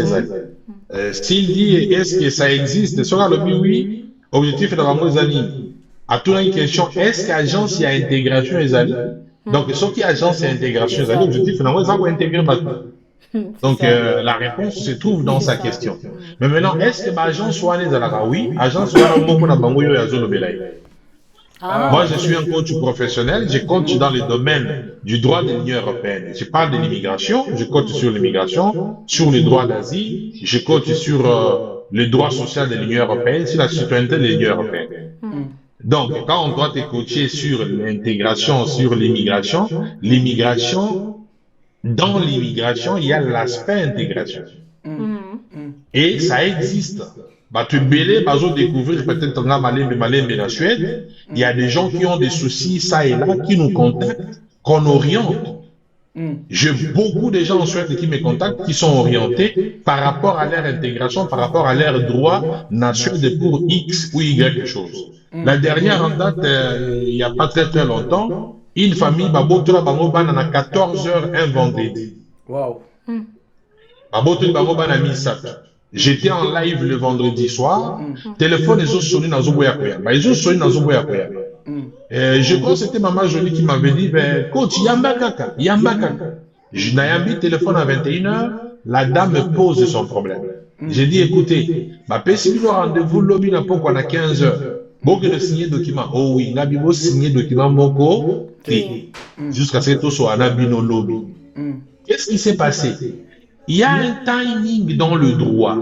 S'il dit est-ce que ça existe, sur le oui, objectif de la amis. À toute une question, est-ce qu'agence y a intégration les amis? Donc, ce qui agence y a intégration les amis, objectif de la intégrer maintenant. Donc, la réponse se trouve dans sa question. Mais maintenant, est-ce que l'agence soit née à la oui, agence soit un mot qu'on a bangoyo et azolo belay. Moi, je suis un coach professionnel, je coach dans le domaine du droit de l'Union européenne. Je parle de l'immigration, je coach sur l'immigration, sur les droits d'asile, je coach sur le droit social de l'Union européenne, sur la citoyenneté de l'Union européenne. Donc, quand on doit te coacher sur l'intégration, sur l'immigration, dans l'immigration, il y a l'aspect intégration. Et ça existe. Bah, tu belé, bah, découvrir peut-être en Malembe, la Suède. Il y a des gens qui ont des soucis, ça et là, qui nous contactent, qu'on oriente. J'ai beaucoup de gens en Suède qui me contactent, qui sont orientés par rapport à leur intégration, par rapport à leurs droits nationaux pour X ou Y chose. La dernière en date, il n'y a pas très très longtemps, une famille, Babotola Bangoban, a 14 heures un vendredi. Wow. Babotola Bangoban a mis ça. J'étais en live le vendredi soir. Téléphone, ils ont sonné dans Zoboyakoya. Ils ont sonné dans Zoboyakoya. Je crois que c'était Maman Jolie qui m'avait dit, coach, Yamba Kaka. Je n'ai mis téléphone à 21h. La dame me pose son problème. J'ai dit, écoutez, ma possible rendez-vous lobby n'a pas qu'on a 15h. Bon, que le signer document. Oh oui, n'a pas signé document moko. Jusqu'à ce que tout soit un abino lobby. Qu'est-ce qui s'est passé? Il y a un timing dans le droit.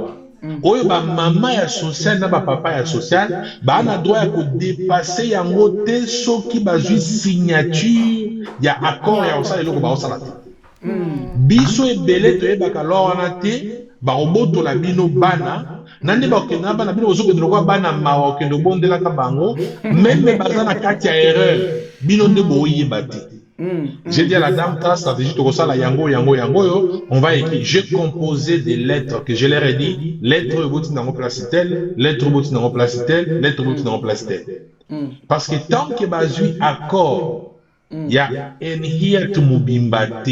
Oyo ba maman ya social na ba papa ya social, ba na droit ya dépasser ya ngote soki bazui signature ya accord ya osala eloko ba osala te. Biso ebele to yebaka lo wana te, ba oboto la bino bana, nande ba okenda bana bino ozoke de lokwa bana mawa okendo bondela ka bango, même baza na kati ya erreur, bino nde boyeba te. J'ai dit à la dame, ta stratégie, on va écrire. J'ai composé des lettres que je leur ai dit, lettre bouti dans place telle, lettre bouti dans place telle, lettre bouti dans place telle. Parce que tant que bazui accord, il y a un hiat mubimbate,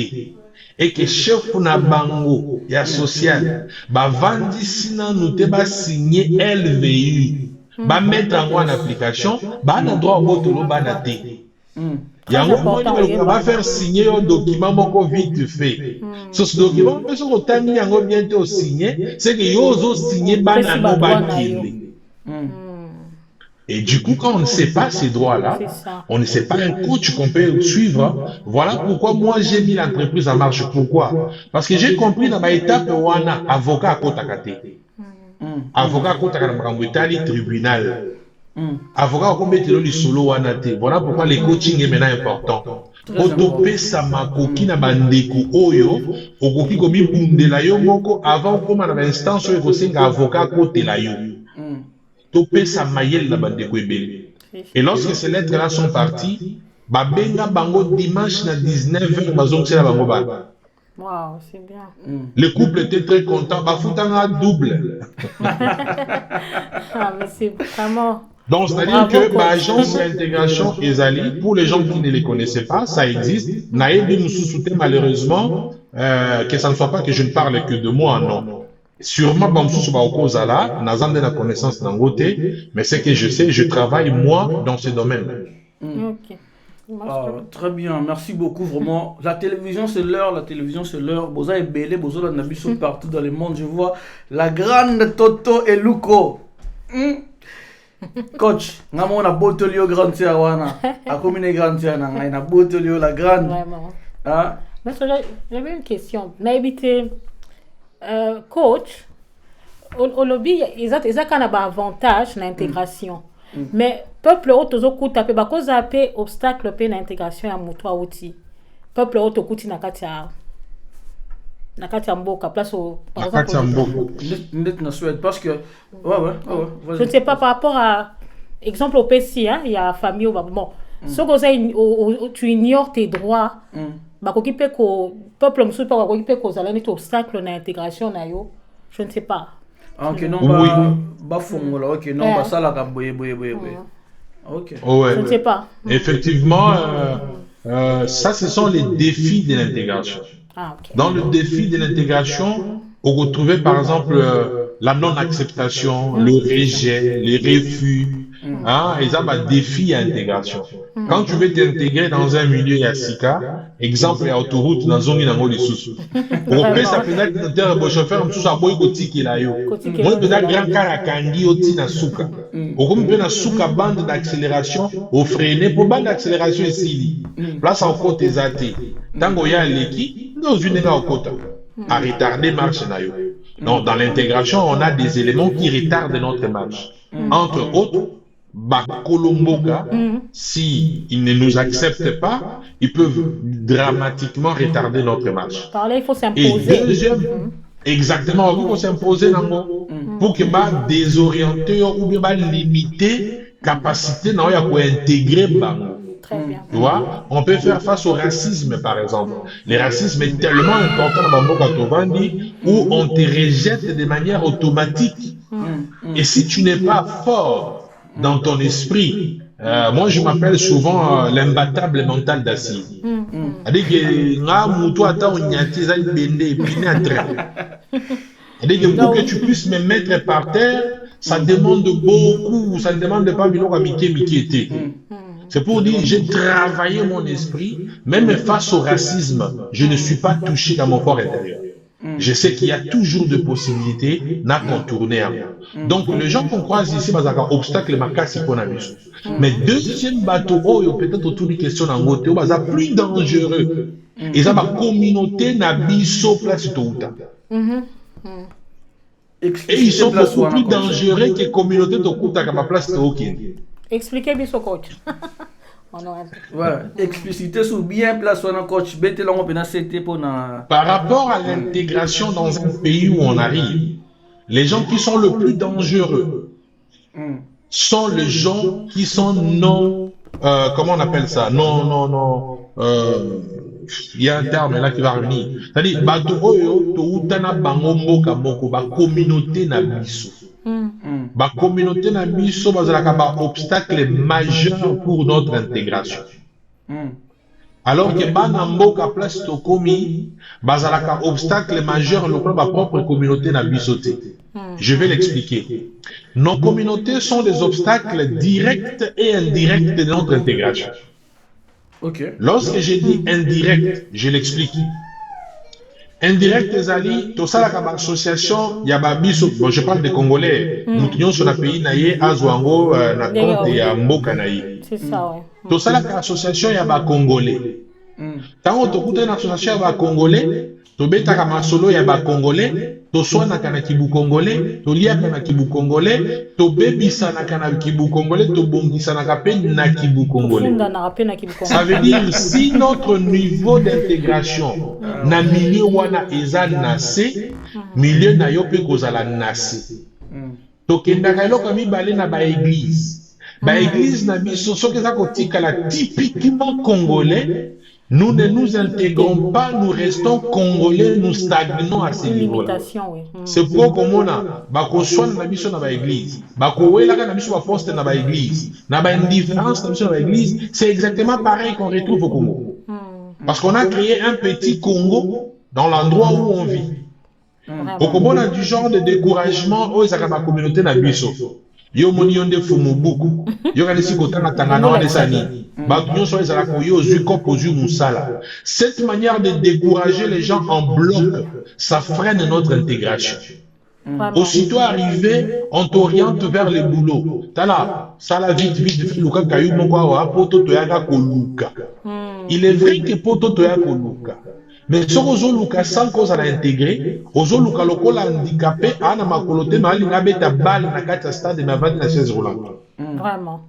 et que chef na bango, il y a social, ba vandi sina nous te ba signer LVU, ba mettre en application, ba na droit au tolo ba na te. Il y a un moment où on va faire signer un document vite fait. Ce document, parce qu'on t'a mis un bientôt signé, c'est que yozo signé banano bakile. Et du coup, quand on ne sait pas ces droits-là, on ne sait pas un coach qu'on peut suivre. Voilà pourquoi moi j'ai mis l'entreprise en marche. Pourquoi? Parce que j'ai compris dans ma étape où on a avocat à Kotakate. Avocat à Kotakate, tribunal. Avocat comme le solo wanate. Voilà pourquoi le coaching est maintenant important. Otope samako ki na bandeko oyo okoki komi bundela yo moko avant comme na instance oyo kosenga avocat côté la yo. topé sa maïel la bande Kwebele. Et lorsque ces lettres-là sont parties, Babenga Bango dimanche à 19h, Bazong c'est la Bango Ba. Wow, c'est bien. Le couple était très content, Bafutanga double. Ah, mais c'est vraiment. Donc, c'est-à-dire que l'agence d'intégration Ezali, pour les gens qui ne les connaissaient pas, ça existe. Naïd nous sous-soutait malheureusement, que ça ne soit pas que je ne parle que de moi, non. Sûrement, Bamsous Baokozala, Nazam de la connaissance d'Angote, mais c'est que je sais, je travaille moi dans ce domaine. Ok. Ah, très bien, merci beaucoup. Vraiment, la télévision c'est l'heure, Boza est belé, Boza la Nabiso partout dans le monde. Je vois la grande Toto et Luko. Coach, on a Botolio Grand Tiawana, a commune Grand Tiana, on a Botolio la grande. Vraiment. Hein? Mais j'avais une question. N'habitez coach, au lobby, ils ont un avantage dans l'intégration. Mais peuple auto coup tapé ba cause apé obstacle pe l'intégration ya moto outil. Peuple auto kuti nakati ya mboka place au par exemple. Parce que je ne sais pas par rapport à exemple au PC hein, il y a famille au bon. Ce que tu ignores tes droits. Ba ko kipe ko peuple musu pa ko kipe ko zalani to obstacle na intégration na yo. Je ne sais pas. Ok, non, fongola, ok, non, ça la boye. Ok. Ouais. Je ne sais pas. Effectivement, ça, ce sont les défis de l'intégration. Ah, okay. Dans le défi de l'intégration, on retrouve par exemple la non-acceptation, le rejet, les refus. Hein, et ça, défi à l'intégration. Quand tu veux t'intégrer dans un milieu Yassika, exemple, il y a autoroute dans zone dans les sous. Au fait, ça peut être que chauffeur, tout ça, boy, goti qui l'a eu. Moi, peut être grand car à Kandi, oti na souka. Au comme peut na souka bande d'accélération, au freiné pour bande d'accélération ici. Place en côte des athées. Tango ya leki, dans une éga au côté. À retarder marche na yo. Donc, dans l'intégration, on a des éléments qui retardent notre marche. Entre autres, Bakolomboka, si ils ne nous acceptent pas, ils peuvent dramatiquement retarder notre marche. Par là, il faut s'imposer. Et deuxième, exactement, il faut s'imposer pour que désorienter ou bien limiter capacité à intégrer. Très bien. Tu vois, on peut faire face au racisme, par exemple. Le racisme est tellement important dans Bamboka Tovandi où on te rejette de manière automatique. Et si tu n'es pas fort dans ton esprit, moi je m'appelle souvent l'imbattable mental d'acier. C'est-à-dire que pour que tu puisses me mettre par terre, ça demande beaucoup, ça ne demande pas Mickey. C'est pour dire, j'ai travaillé mon esprit, même face au racisme, je ne suis pas touché dans mon corps intérieur. Je sais qu'il y a toujours de possibilités à contourner. Donc, les gens qu'on croise ici, c'est un obstacle, mais deuxième bateau, peut-être autour des questions en côté, c'est plus dangereux. Et ça va communauté na biso place touta. Et ils sont beaucoup plus dangereux que communauté de Kuta comme place de Expliquez bien ce coach. Ouais, expliciter sous bien place on coach bête là on peut n'accepter pour na. Par rapport à l'intégration dans un pays où on arrive, les gens qui sont le plus dangereux sont les gens qui sont non comment on appelle ça? Non il y a un terme là qui va revenir. C'est-à-dire bato oyo to utana bango mboka moko ba communauté na biso. La communauté na biso bazalaka ba obstacle majeur pour notre intégration. Alors que bana mboka place to komi bazalaka obstacle majeur le ba propre communauté na biso te. Je vais l'expliquer. Nos communautés sont des obstacles directs et indirects de notre intégration. Okay. Lorsque j'ai dit indirect, je l'explique. Indirect, Ezali, tout ça, la association, il y a Babiso, bon, je parle des Congolais, nous tenons sur le pays, naïe, Azwango, na compte, et à Mboka naïe. C'est ça, ouais. Tout ça, la association, il y a Congolais. Tant que tu as une association, il y a Congolais, tu as un solo, il y a Congolais, tu sois na Kibu Congolais, tu lia na Kibu Congolais, tu bébisa na Kibu Congolais, tu bongisa na Kibu Congolais. Ça veut dire si notre niveau d'intégration na milieu wana eza nase, milieu na yo pe kozala nase. tokendaka eloko mibale na baéglise. Baéglise na biso soki eza kotikala typiquement congolais, nous ne nous intégrons pas, nous restons congolais, nous stagnons à ce niveau-là. Oui. C'est pourquoi komona bakoswana na biso na baéglise, bakowelaka na biso baposte na baéglise, na baindifférence na biso na baéglise, c'est exactement pareil qu'on retrouve au Congo. Parce qu'on a créé un petit Congo dans l'endroit où on vit. Au Congo, on a du genre de découragement aux la communauté na biso. Yo moni yonde fumu buku. Yo kanisi kotanga tangana wa desani. Bakunyo so ezala koyo zu kopo zu musala. Cette manière de décourager les gens en bloc, ça freine notre intégration. Aussitôt arrivé, on t'oriente vers le boulot. Tala, ça la vite, luka kayu moko wa poto toyaka koluka. Il est vrai que poto toyaka koluka. Mais ce que Luka sans cause à l'intégrer, Ozo Luka lokola handicapé, ana makolote ma linga beta balle na kata stade ma vente na chaise roulante. Vraiment.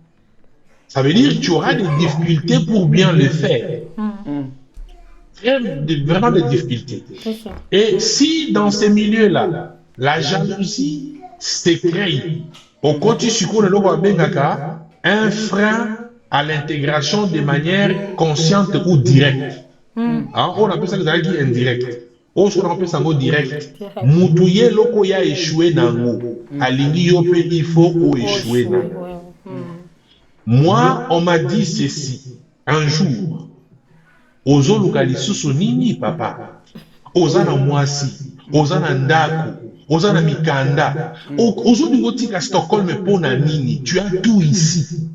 Ça veut dire que tu auras des difficultés pour bien le faire. Vraiment des difficultés. Et si dans ces milieux-là, la jalousie se crée, au côté sucre le logo bengaka, un frein à l'intégration de manière consciente ou directe. On appelle ça que c'est indirect. On appelle ça direct. Moutouye loko ya échoué nango. Alingi yope il faut ou échouer nango. Moi, on m'a dit ceci. Un jour, ozo lukali susu nini papa. Ozana mwasi. Ozana ndaku. Ozana mikanda. Ozo ningoti à Stockholm pona nini. Tu as tout ici.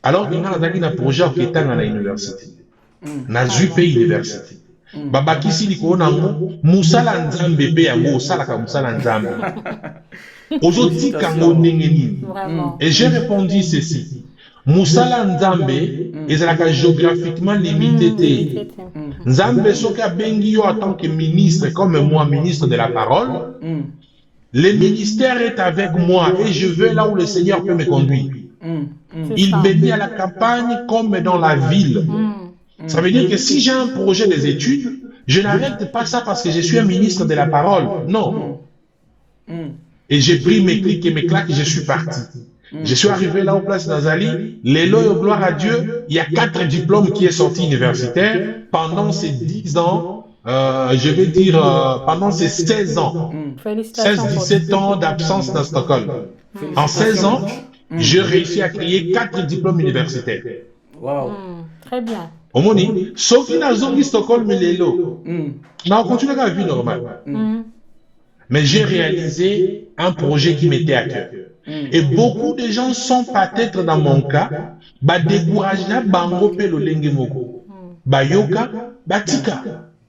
Alors qu'il y a un projet qui est à l'université. Na zupe université. Babakisi liko nango musala nzambe pe yango osala ka musala nzambe. Ozoti kango ndengeni. Et j'ai répondu ceci. Musala nzambe ezalaka géographiquement limité. Nzambe soka bengi yo en tant que ministre comme moi ministre de la parole. Le ministère est avec moi et je vais là où le Seigneur peut me conduire. Il bénit à la campagne comme dans la ville. Ça veut dire que si j'ai un projet des études, je n'arrête pas ça parce que je suis un ministre de la parole. Non. Et j'ai pris mes clics et mes claques et je suis parti. Je suis arrivé là au Place Nazali. L'éloge, gloire à Dieu, il y a 4 diplômes qui est sorti universitaire pendant ces 10 ans. Je vais dire pendant ces 16 ans. 16-17 ans d'absence dans Stockholm. En 16 ans, j'ai réussi à créer 4 diplômes universitaires. Wow. Très bien. Omoni, sauf qu'il a zongi Stockholm et l'élo. On continue la vie normale. Mais j'ai réalisé un projet qui m'était à cœur. Et beaucoup de gens sont peut-être dans mon cas, bah découragés, bango pe lo lenge moko, bah yoka, bah tika.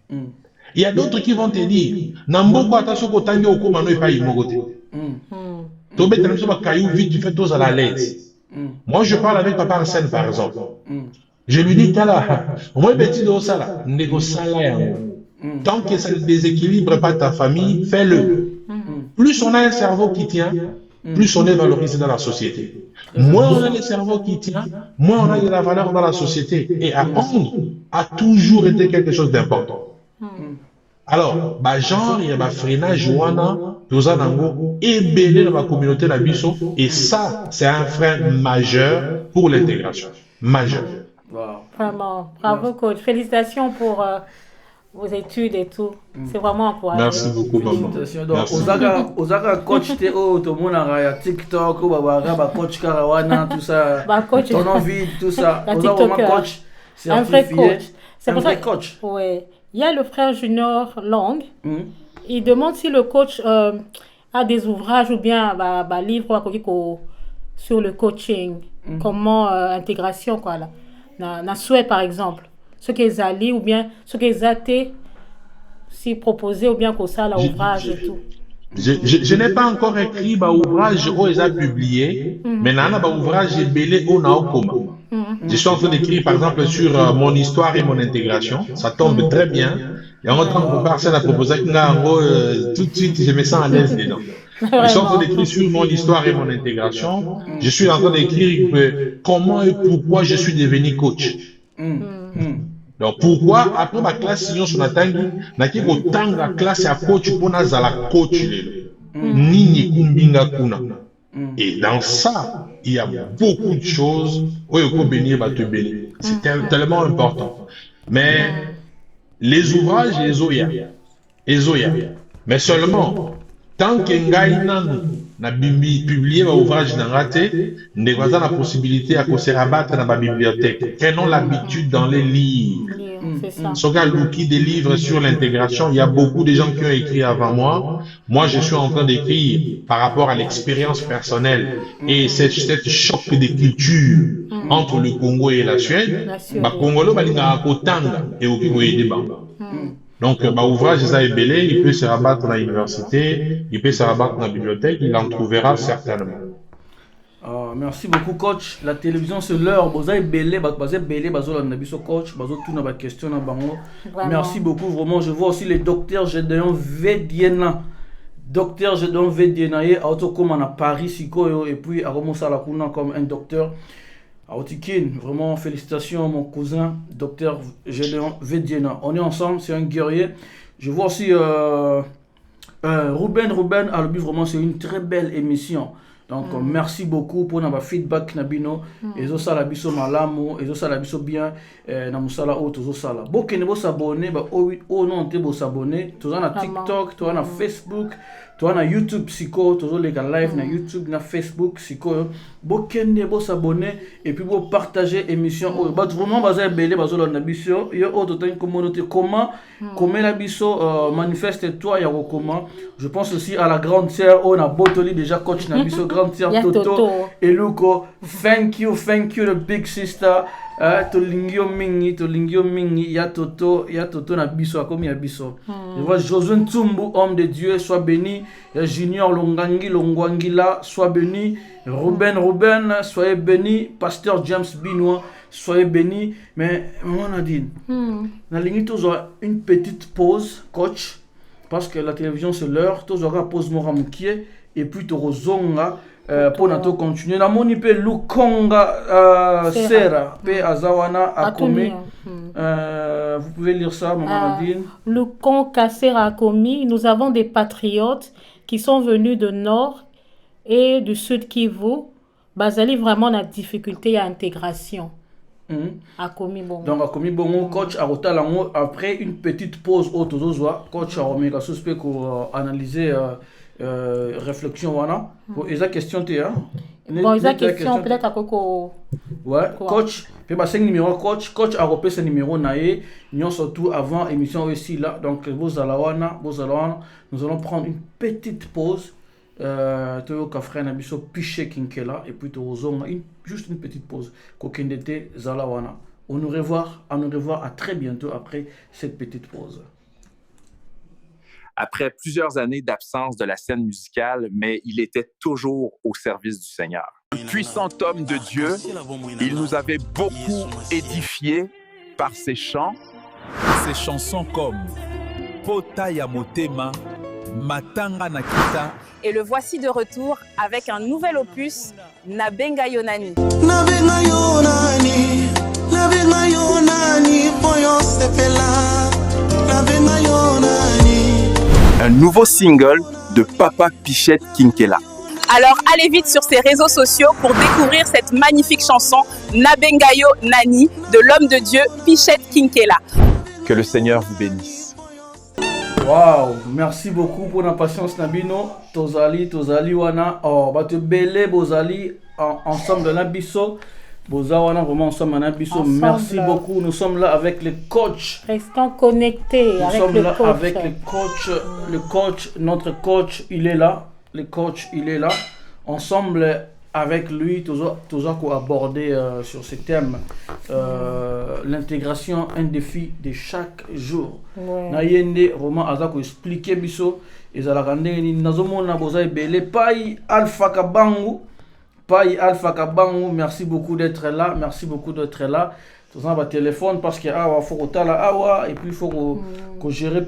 Il y a d'autres qui vont te dire, Namboko attention ko tangi oko mano epa imogote. Tobe tanamso ba kayou vite, tu fais tous à la l'aise. Moi je parle avec Papa Arsène par exemple. Je lui dis, Tala, moi petit de Osala, négociala yango. Tant que ça ne déséquilibre pas ta famille, fais-le. Plus on a un cerveau qui tient, plus on est valorisé dans la société. Moins on a le cerveau qui tient, moins on a de la valeur dans la société. Et apprendre a toujours été quelque chose d'important. Alors, bah genre, il y a ma freinage, Joana, Tozanango, et belé dans ma communauté la biso. Et ça, c'est un frein majeur pour l'intégration. Majeur. Wow. Vraiment, bravo coach. Félicitations pour vos études et tout. C'est vraiment encourageant. Merci beaucoup, maman. Donc, Osaka coach Théo, tout le monde a TikTok, coach Karawana, tout ça. Ton envie, tout ça. Osaka coach. C'est un vrai coach. C'est pour ça coach. Ouais. Il y a le frère Junior Long. Il demande si le coach a des ouvrages ou bien livres sur le coaching. Comment intégration quoi là. Na souhait par exemple. Ce qu'ils allaient ou bien ce qu'ils étaient si proposé ou bien qu'on ça l'ouvrage et tout. Je n'ai pas encore écrit l'ouvrage où ils ont publié, mais nana ouvrage est belé au naokoma. Je suis en train d'écrire par exemple sur mon histoire et mon intégration. Ça tombe très bien. Et en train de préparer la proposition tout de suite, je me sens à l'aise dedans. Je suis en train d'écrire sur mon histoire et mon intégration. Je suis en train d'écrire comment et pourquoi je suis devenu coach. Donc pourquoi après ma classe sinon sur la tangi n'a qui autant la classe à coach pour nazala coach Nini kumbinga kuna. Et dans ça, il y a beaucoup de choses. C'est tellement important. Mais les ouvrages, les Oya. Mais seulement, tant que ngai nanu na publié un ouvrage dans raté, nous avons la possibilité à se rabattre dans la bibliothèque. Prenons l'habitude dans les livres. C'est ça. Soga Luki des livres sur l'intégration, il y a beaucoup de gens qui ont écrit avant moi. Moi, je suis en train d'écrire par rapport à l'expérience personnelle et cette choc de culture entre le Congo et la Suède. Ba Congolo balinga kotanga et au Congo et débat. Donc, ouvrage ça est belé, il peut se rabattre dans l'université, il peut se rabattre dans la bibliothèque, il en trouvera certainement. Merci beaucoup, coach. La télévision, c'est l'heure. Vous avez belé, coach, question. Merci beaucoup, vraiment. Je vois aussi les docteurs Gédéon Védiena. Docteur Gédéon Védiena, comme à Paris, et puis à Romosala comme un docteur. Aotikin, vraiment félicitations mon cousin, docteur Gédéon Védiena. On est ensemble, c'est un guerrier. Je vois aussi Ruben Alobi, vraiment c'est une très belle émission. Donc merci beaucoup pour notre feedback nabino. Ezo sala biso malamu, ezo sala biso bien na musala o tozo sala. Bokene bo s'abonner, o non te bo s'abonner, toza na TikTok, toza na Facebook, toza na YouTube siko, tozo lega live na YouTube na Facebook siko. Bokene bo s'abonner et puis bo partager émission. Vraiment baza belé bazo na biso, yo o totan communauté comment la biso manifeste toi ya comment. Je pense aussi à la grande sœur, on a botoli déjà coach na biso grande sœur Toto et Luko. Thank you the big sister. Tolingio mingi ya Toto na biso akomi ya biso. Je vois Josué Ntumbu, homme de Dieu, soit béni. Junior Longwangila, soit béni. Ruben, soyez béni. Pasteur James Binois, soyez béni. Mais moi Nadine, na lingi toujours une petite pause, coach. Parce que la télévision c'est l'heure, tous aura pause moramukie et puis Torozonga pour nous continuer. La moni pe Lukonga Sera pe Azawana Akome. Vous pouvez lire ça, maman Nadine. Lukonga Sera Akomi, nous avons des patriotes qui sont venus de nord et du sud Kivu. Bazali vraiment la difficulté à intégration. Akomi Bongo. Donc Akomi Bongo, coach Arota Lango, après une petite pause au Tozozwa, coach Aromega suspect pour analyser réflexion voilà. Pour esa question tu as. Bon, esa question peut-être à Coco. Ouais, coach, peut pas 5 numéros coach Aropé ce numéro naé, nous surtout avant émission aussi là. Donc vous allons nous allons prendre une petite pause. Toyo Kafre na biso piché kinkela et puis Tozonga juste une petite pause. Kokendete Zalawana. On nous revoir à très bientôt après cette petite pause. Après plusieurs années d'absence de la scène musicale, mais il était toujours au service du Seigneur. Un puissant homme de Dieu, il nous avait beaucoup édifiés par ses chants. Ses chansons comme Pota ya Motema, Matanga Nakita. Et le voici de retour avec un nouvel opus, Nabenga Yonani. Nabenga Yonani, Nabenga Yonani, Boyo Sepela, Nabenga Yonani. Un nouveau single de Papa Pichette Kinkela. Alors allez vite sur ses réseaux sociaux pour découvrir cette magnifique chanson Nabengayo Nani de l'homme de Dieu Pichette Kinkela. Que le Seigneur vous bénisse. Waouh, merci beaucoup pour la patience Nabino. Tozali wana. Oh, te belé bozali ensemble de l'abisso. Bozawana vraiment ensemble de l'abisso. Merci beaucoup. Nous sommes là avec les coachs. Restons connectés avec le coach. Avec les coachs. Le coach, notre coach, il est là. Le coach, il est là. Ensemble avec lui, toujours qu'on aborder sur ce thème. L'intégration, un défi de chaque jour. Nayende, Roman Azako expliquer biso. Et ça la rende ni nazomona bozaï belé. Pai Alpha Kabangu. Merci beaucoup d'être là. Tout ça va téléphone parce que awa faut otala awa et puis faut que gérer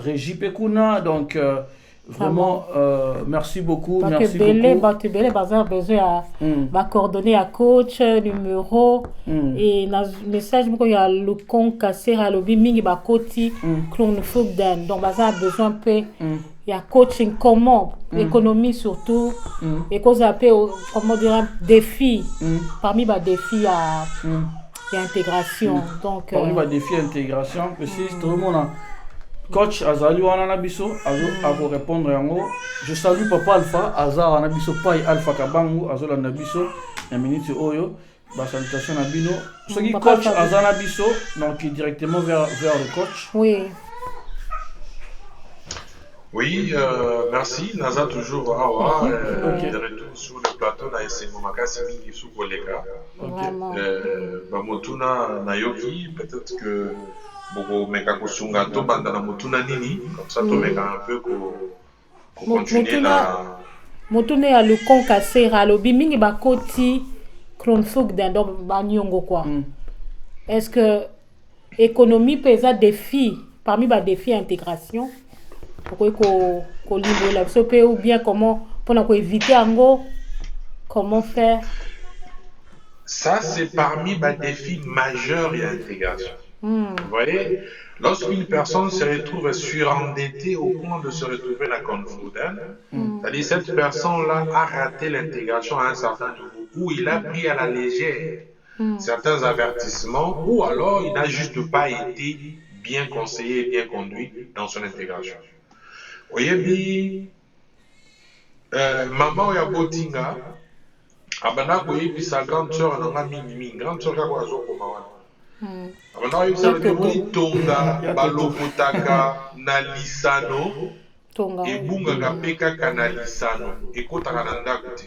régie pekuna donc vraiment merci beaucoup. Merci beaucoup. Tu belé bazar besoin à coordonner à coach numéro et na message beaucoup ya Lukonga Sera lobi mingi ba koti clone footdan donc bazar besoin peu il y a coaching, comment, économie surtout, et qu'on appelle, comment dire, défi. Parmi les défis, il y a intégration. Donc, parmi les défis intégration, précise, tout le monde a coach Azali Wananabiso, Azo répondre en haut. Je salue Papa Alpha, Azar Anabiso, Pai Alpha Kabangu, Azo Lanabiso, un minute Oyo. Salutation à Bino. Ce qui coach Azanabiso, donc directement vers le coach. Oui. Oui, merci. Naza toujours de retour sur le plateau d'ASC Momakasi Mingi sous Kolega. Bamotuna Nayoki, peut-être que Bogo Mekako Sungato, Bandana Motuna Nini, comme ça, tu mets un peu pour continuer la. Motuna a le con cassé, Ralobi Mingi Bakoti, Kronfuk d'Ando Banyongo quoi. Est-ce que économie pèse un défi, parmi les défis intégration? Pourquoi qu'on livre la sope ou bien comment pour éviter en comment faire? Ça c'est parmi les défis majeurs et intégration. Vous voyez, lorsqu'une personne se retrouve surendettée au point de se retrouver la confidente, c'est-à-dire cette personne-là a raté l'intégration à un certain niveau où il a pris à la légère certains avertissements ou alors il n'a juste pas été bien conseillé et bien conduit dans son intégration. Oyebi maman ya botinga abana koyebi sa grande sœur na mingi grande sœur ka kwazo koma wana abana oyebisa ke tonga balokotaka na lisano ebungaka mpe kaka na lisano ekotaka na ndako te.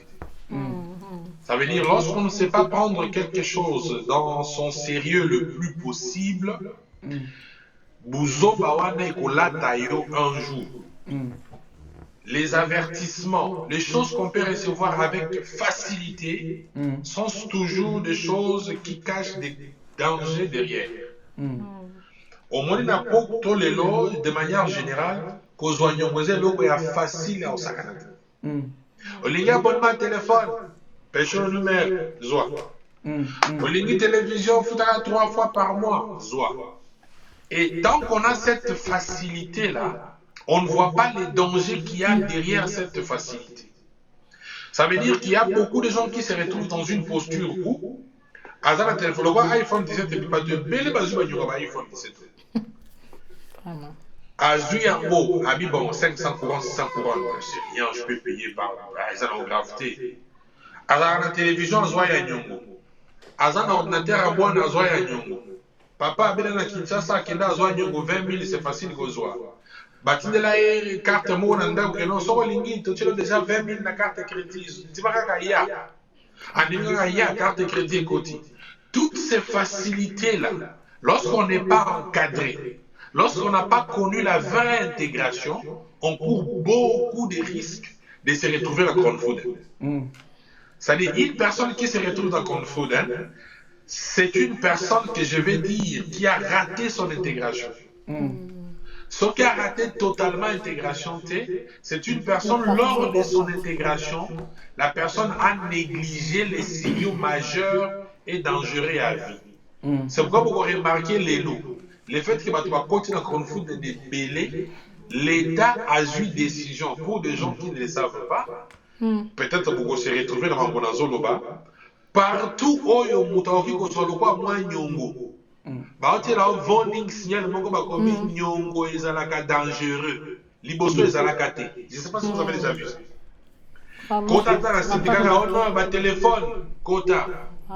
Ça veut dire lorsqu'on ne sait pas prendre quelque chose dans son sérieux le plus possible, buzoba wana ekolata yo un jour. Les avertissements, les choses qu'on peut recevoir avec facilité sont toujours des choses qui cachent des dangers derrière. Au moins, de manière générale, facile à Osakanata. Au ligne abonnement téléphone, pêche le numéro, Zoa. Au ligne télévision, foutera 3 fois par mois, Zoa. Et tant qu'on a cette facilité-là, on ne voit pas les dangers qu'il y a derrière cette facilité. Ça veut dire qu'il y a beaucoup de gens qui se retrouvent dans une posture où, à un téléphone, iPhone 17 et pas de belle bazou iPhone 17. Azuyango, abi bon, 500 courants, 600 courants, c'est rien, je peux payer par la gravité. À la télévision, Azoya Nyongo. À un ordinateur à bois, Azoya Nyongo. Papa, Abedana Kinshasa, Kenda Azoya Nyongo, 20 000, c'est facile que Zoa. Batindela carte mo nanda ko non so lingi to chelo déjà 20 000 na carte crédit tibaka ya aninga ya carte crédit côté. Toutes ces facilités là, lorsqu'on n'est pas encadré, lorsqu'on n'a pas connu la vraie intégration, on court beaucoup de risques de se retrouver dans confident. C'est-à-dire une personne qui se retrouve dans confident, c'est une personne que je vais dire qui a raté son intégration. Ce qui a raté totalement l'intégration, c'est une personne, lors de son intégration, la personne a négligé les signaux majeurs et dangereux à vie. C'est pourquoi vous remarquez les lots. Le fait que tu vas continuer à confondre des bélés, l'État a eu des décisions pour des gens qui ne le savent pas. Peut-être que vous se retrouvez dans mon Zoloba. Partout où il y a un nyongo. Baote la warning signal moko ba komi nyongo ezalaka dangereux. Liboso ezalaka te. Je ne sais pas si vous avez déjà vu ça. Kota ta syndicat la on ba téléphone kota.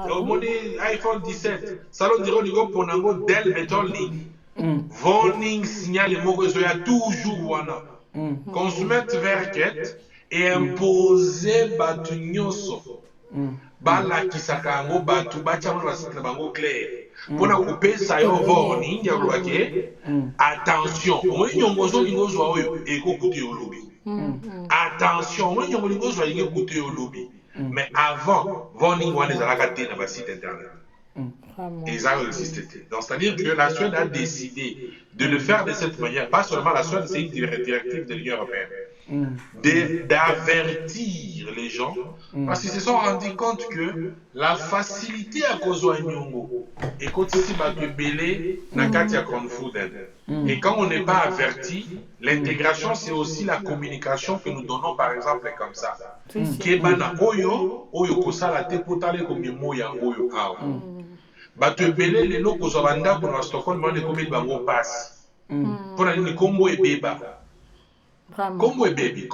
Au moni iPhone 17. Salon diro ligo ponango del betoli. Warning signal moko ezoya toujours wana. Consommer verket et imposer batu nyoso. Bala kisaka ngo batu bacha mwana basitla bango clair. Pour la couper, ça y est, warning, il y a bloqué. Attention, moi, il y a un gozo qui gozo à eux et écoutez au lobby. Attention, moi, il y a un gozo qui écoutez au lobby. Mais avant, warning, on les a racatés dans le site internet. Et ça existait. Donc, c'est-à-dire que la Suède a décidé de le faire de cette manière. Pas seulement la Suède, c'est une directive de l'Union européenne. d'avertir les gens, parce qu'ils se sont rendus compte que la facilité à cause de Nyongo et quand ici belé na kati ya confuden. Et quand on n'est pas averti, l'intégration c'est aussi la communication que nous donnons par exemple comme ça. Kebana oyo kosala te potale ko mimo ya oyo awa. Bato belé les loko zobanda ko na Stockholm on est bango passe. Pour la ni kombo e beba. Kombo e baby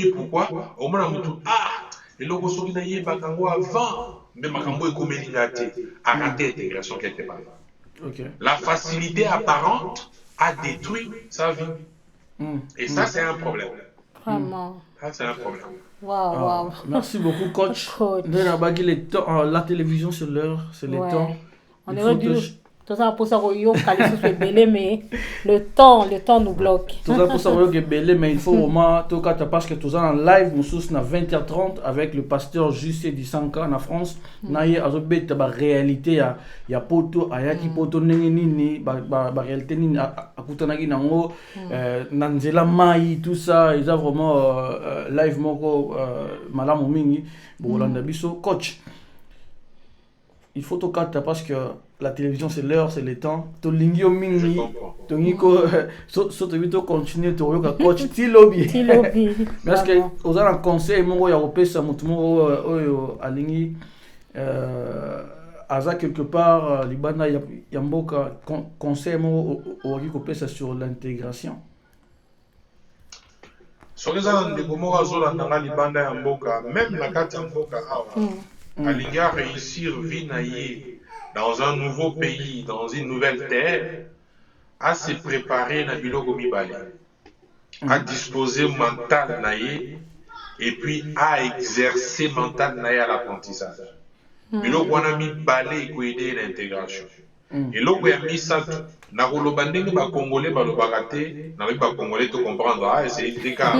pourquoi? Au moins mutu et loko soki na yeba kango avant mais makambo e komelinga te. Arrêter l'intégration quelque part. La facilité apparente a détruit sa vie. Et ça, c'est un problème. Vraiment. Ça, c'est un problème. Wow. Merci beaucoup, coach. La télévision, c'est l'heure, c'est le temps. On aurait dû... Tout ça pour ça que mais le temps nous bloque. Tout ça pour ça que mais il faut vraiment tout cas parce que tout ça en live nous sommes à 20h30 avec le pasteur JC Disanka en France. Naïe azobet ba réalité ya poto ayaki poto nini ba réalité nini akutanaki nango nanzela mai tout ça ils a vraiment live moko malamu mingi bolanda biso coach. Il faut tout cas parce que la télévision c'est l'heure, c'est le temps. To lingio mingi, to ngiko so to vito continuer to yoka coach tilobi. Parce que aux un conseil mongo ya opesa mutu mongo oyo alingi aza quelque part libana ya mboka conseil mongo oki kopesa sur l'intégration. Sur les ans de mongo azola nanga libana ya mboka, même la kati ya mboka awa. Alingi a réussir vie naïe dans un nouveau pays, dans une nouvelle terre, à se préparer na biloko mibale, à disposer mental naïe et puis à exercer mental naïe à l'apprentissage. Biloko wana mibale ko aider l'intégration. Et loko ya misatu na koloba ndenge ba congolais ba lobaka te na ba congolais to comprendre c'est des cas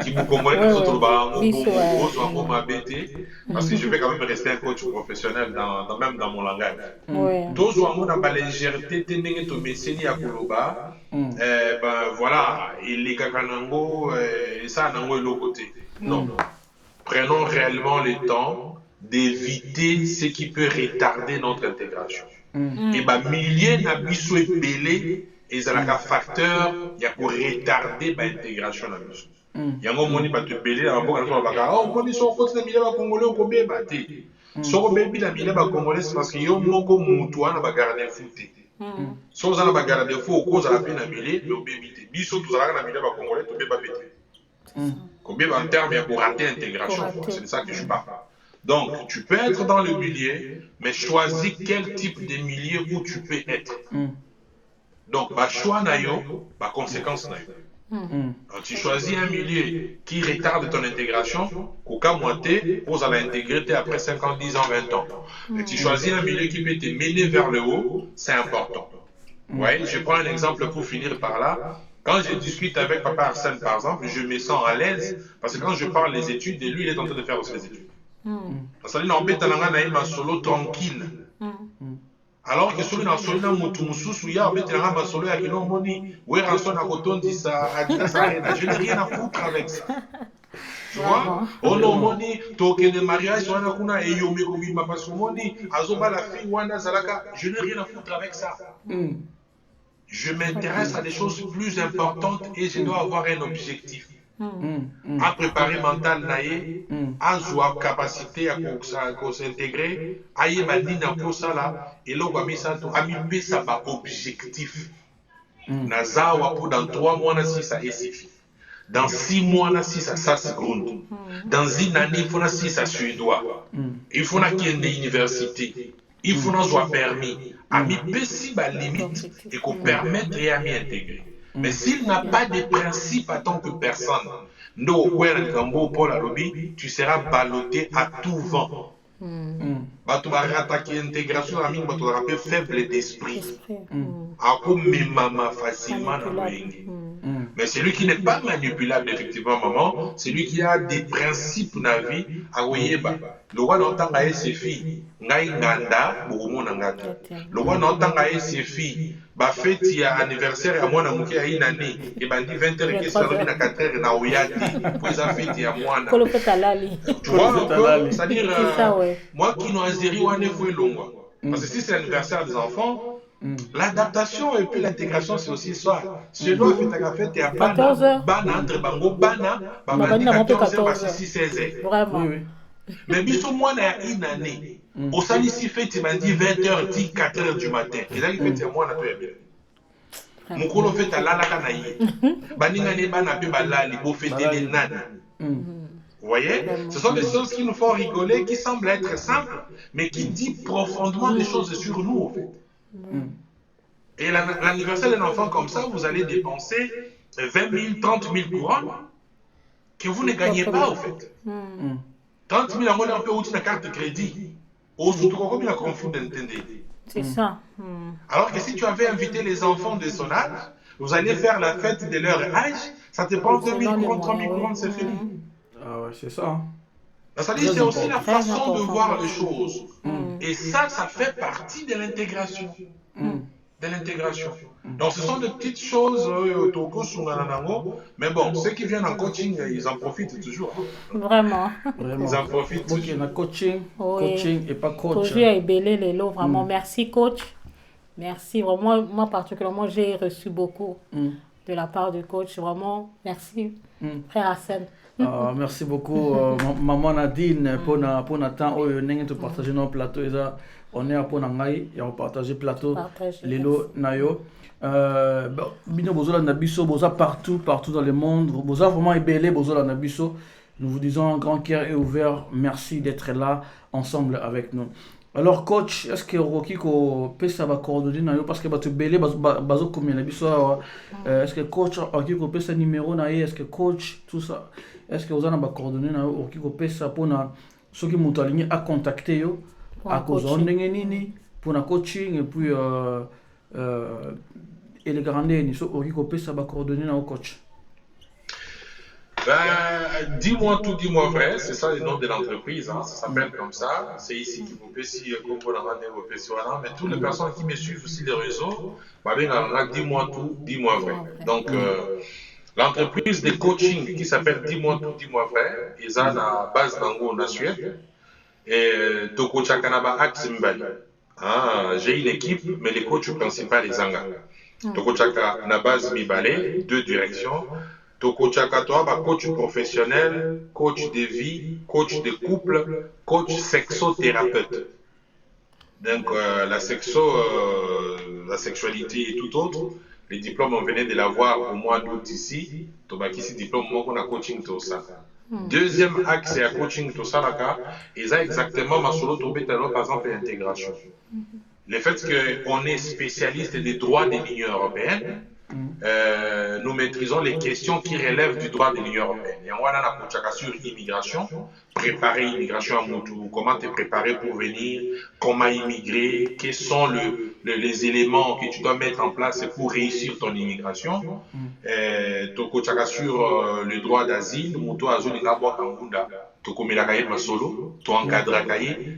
qui vous congolais to to ba ngo mabete parce que je vais quand même rester un coach professionnel même dans mon langage. Tozo ngo na ba légèreté te ndenge to meseni ya koloba ben voilà il les kakanango ça nango eloko te. Non. Prenons réellement le temps d'éviter ce qui peut retarder notre intégration. Et bah milliers na biso ebele ezalaka facteur ya ko retarder ba intégration na biso. Yango moni ba te belé na mboka na baka moni so ko tsena mileba congolais ko beba te. So ko bebi na mileba congolais parce que yo moko mutu wana ba garder fouté. So za na ba garder fou ko za la pe na milé yo bebi te. Biso tu zalaka na mileba congolais to beba pété. Ko beba en termes ya pour rater intégration. C'est de ça que je parle. Donc, tu peux être dans le milieu, mais choisis quel type de milieu où tu peux être. Donc, bah, choix nayo, bah, conséquence nayo. Quand tu choisis un milieu qui retarde ton intégration, au cas moitié, vous allez intégrer après 5 ans, 10 ans, 20 ans. Et tu choisis un milieu qui peut te mener vers le haut, c'est important. Ouais, je prends un exemple pour finir par là. Quand je discute avec Papa Arsène, par exemple, je me sens à l'aise parce que quand je parle des études, et lui, il est en train de faire aussi les études. Parce que na solo tranquille. Alors que celui na solo na mutu mususu ya betelanga ma solo ya kino moni we ranso na kotondi sa adina sa je n'ai rien à foutre avec ça. Tu vois? Oh non moni toke de mariage wana kuna e yo me kobi ma parce moni azoba la fille wana zalaka je n'ai rien à foutre avec ça. Je m'intéresse à des choses plus importantes et je dois avoir un objectif. À préparer mental naïe, à jouer capacité à s'intégrer, à y aller dans ça là, et là on va mettre ça, à mettre ça par objectif. Nazawa pour dans 3 mois si ça est suffit. Dans 6 mois si ça c'est grande. Dans une année il faut si ça suédois. Il faut qu'il y ait une université. Il faut qu'on soit permis. À mettre si bas limite et qu'on permette et à m'y intégrer. Mais s'il n'a pas de principe en tant que personne, tu seras ballotté à tout vent. Tu vas attaquer l'intégration, tu vas être faible d'esprit. Facilement dans le Mais celui qui n'est pas manipulable, effectivement, maman, celui qui a des principes dans la vie, à Oyeba. Le roi n'entend pas ses filles, Ngai Nganda, Boumou Nangata. Le roi n'entend pas ses filles, fête il y a anniversaire à moi, Namouké à Inani, et dit 20h et 4h, na Oyati, pour les fêtes il y a moi. Tu vois un peu, c'est-à-dire, moi qui n'ai zéri ou un effet long. Parce que si c'est l'anniversaire des enfants, l'adaptation et puis l'intégration, c'est aussi ça. C'est là que tu as fait, tu as Bana, entre Bango, Bana, 14h, 16h. Vraiment. Mais biso moi na une année. Au sali si fait tu m'as dit 20h, 10, 4h du matin. Et là il fait moi na to ya bien. Mukolo fait à la kana yi. Baninga ne bana pe balali bo fêter les nana. Vous voyez? Ce sont des choses qui nous font rigoler, qui semblent être simples, mais qui disent profondément des choses sur nous, en fait. Et l'anniversaire d'un enfant comme ça, vous allez dépenser 20 000, 30 000 couronnes que vous ne gagnez pas, en fait. 30 000 à un peu au-dessus de la carte de crédit. Combien la conflit d'entendre. C'est ça. Alors que si tu avais invité les enfants de son âge, vous allez faire la fête de leur âge, ça te prend 2 000 couronnes, 3 000 couronnes, c'est fini. Ah ouais, c'est ça. C'est aussi la façon de voir les choses. Et ça fait partie de l'intégration. De l'intégration. Donc ce sont des petites choses, mais bon, ceux qui viennent en coaching, ils en profitent toujours. Vraiment. Ils en profitent toujours. Ok, on a coaching et pas coach. Projet est belé les lots, vraiment. Merci coach. Merci, vraiment, moi particulièrement, j'ai reçu beaucoup de la part du coach. Vraiment, merci, frère Hassan. Merci beaucoup, maman Nadine, pour notre temps où nous avons partagé nos plateaux. On est à Ponangai et on partage le plateau. Lelo Nayo. Bino Bozola Nabiso, Boza partout dans le monde. Boza vraiment ébélé, Bozola Nabiso. Nous vous disons un grand cœur et ouvert. Merci d'être là ensemble avec nous. Alors, coach, est-ce que Rocky peut savoir coordonner Nayo parce que tu belé, Bazo combien Nabiso. Est-ce que coach Rocky peut sa numéro Nayo? Est-ce que coach tout ça? Est-ce que vous avez coordonné Nayo Rocky peut ça pour ceux qui m'ont aligné à contacter yo? À cause de pour le coaching et puis et les grandes ni so ori ko pesa ba coordonner na coach. Dis-moi tout, dis-moi vrai, c'est ça le nom de l'entreprise, ça s'appelle comme ça. C'est ici qui vous peut si mais toutes les personnes qui me suivent sur les réseaux, dis-moi tout, dis-moi vrai. Donc l'entreprise de coaching qui s'appelle Dis-moi tout, dis-moi vrai, ils ont la base d'Ango en Suède. Et Toko Chakanaba Aximbali. J'ai une équipe, mais le coach principal est Zanga. Toko Chaka Nabaz Mibale, 2 directions. Toko Chaka toi, coach professionnel, coach de vie, coach de couple, coach sexothérapeute. Donc la sexualité et tout autre, les diplômes on venait de l'avoir au mois d'août ici. Tobakisi diplôme, moi on a coaching tout ça. Deuxième axe, c'est à coaching tout ça là, et ça exactement ma solo tombé par exemple l'intégration. Le fait qu'on est spécialiste des droits de l'Union européenne, nous maîtrisons les questions qui relèvent du droit de l'Union européenne. Et on a la coachaka sur l'immigration, préparer l'immigration à Moutou, comment te préparer pour venir, comment immigrer, quels sont les éléments que tu dois mettre en place pour réussir ton immigration. Tu coachaka sur le droit d'asile, Moutou Azul Ngabwa Kangunda. Tu commets ma solo, tu encadres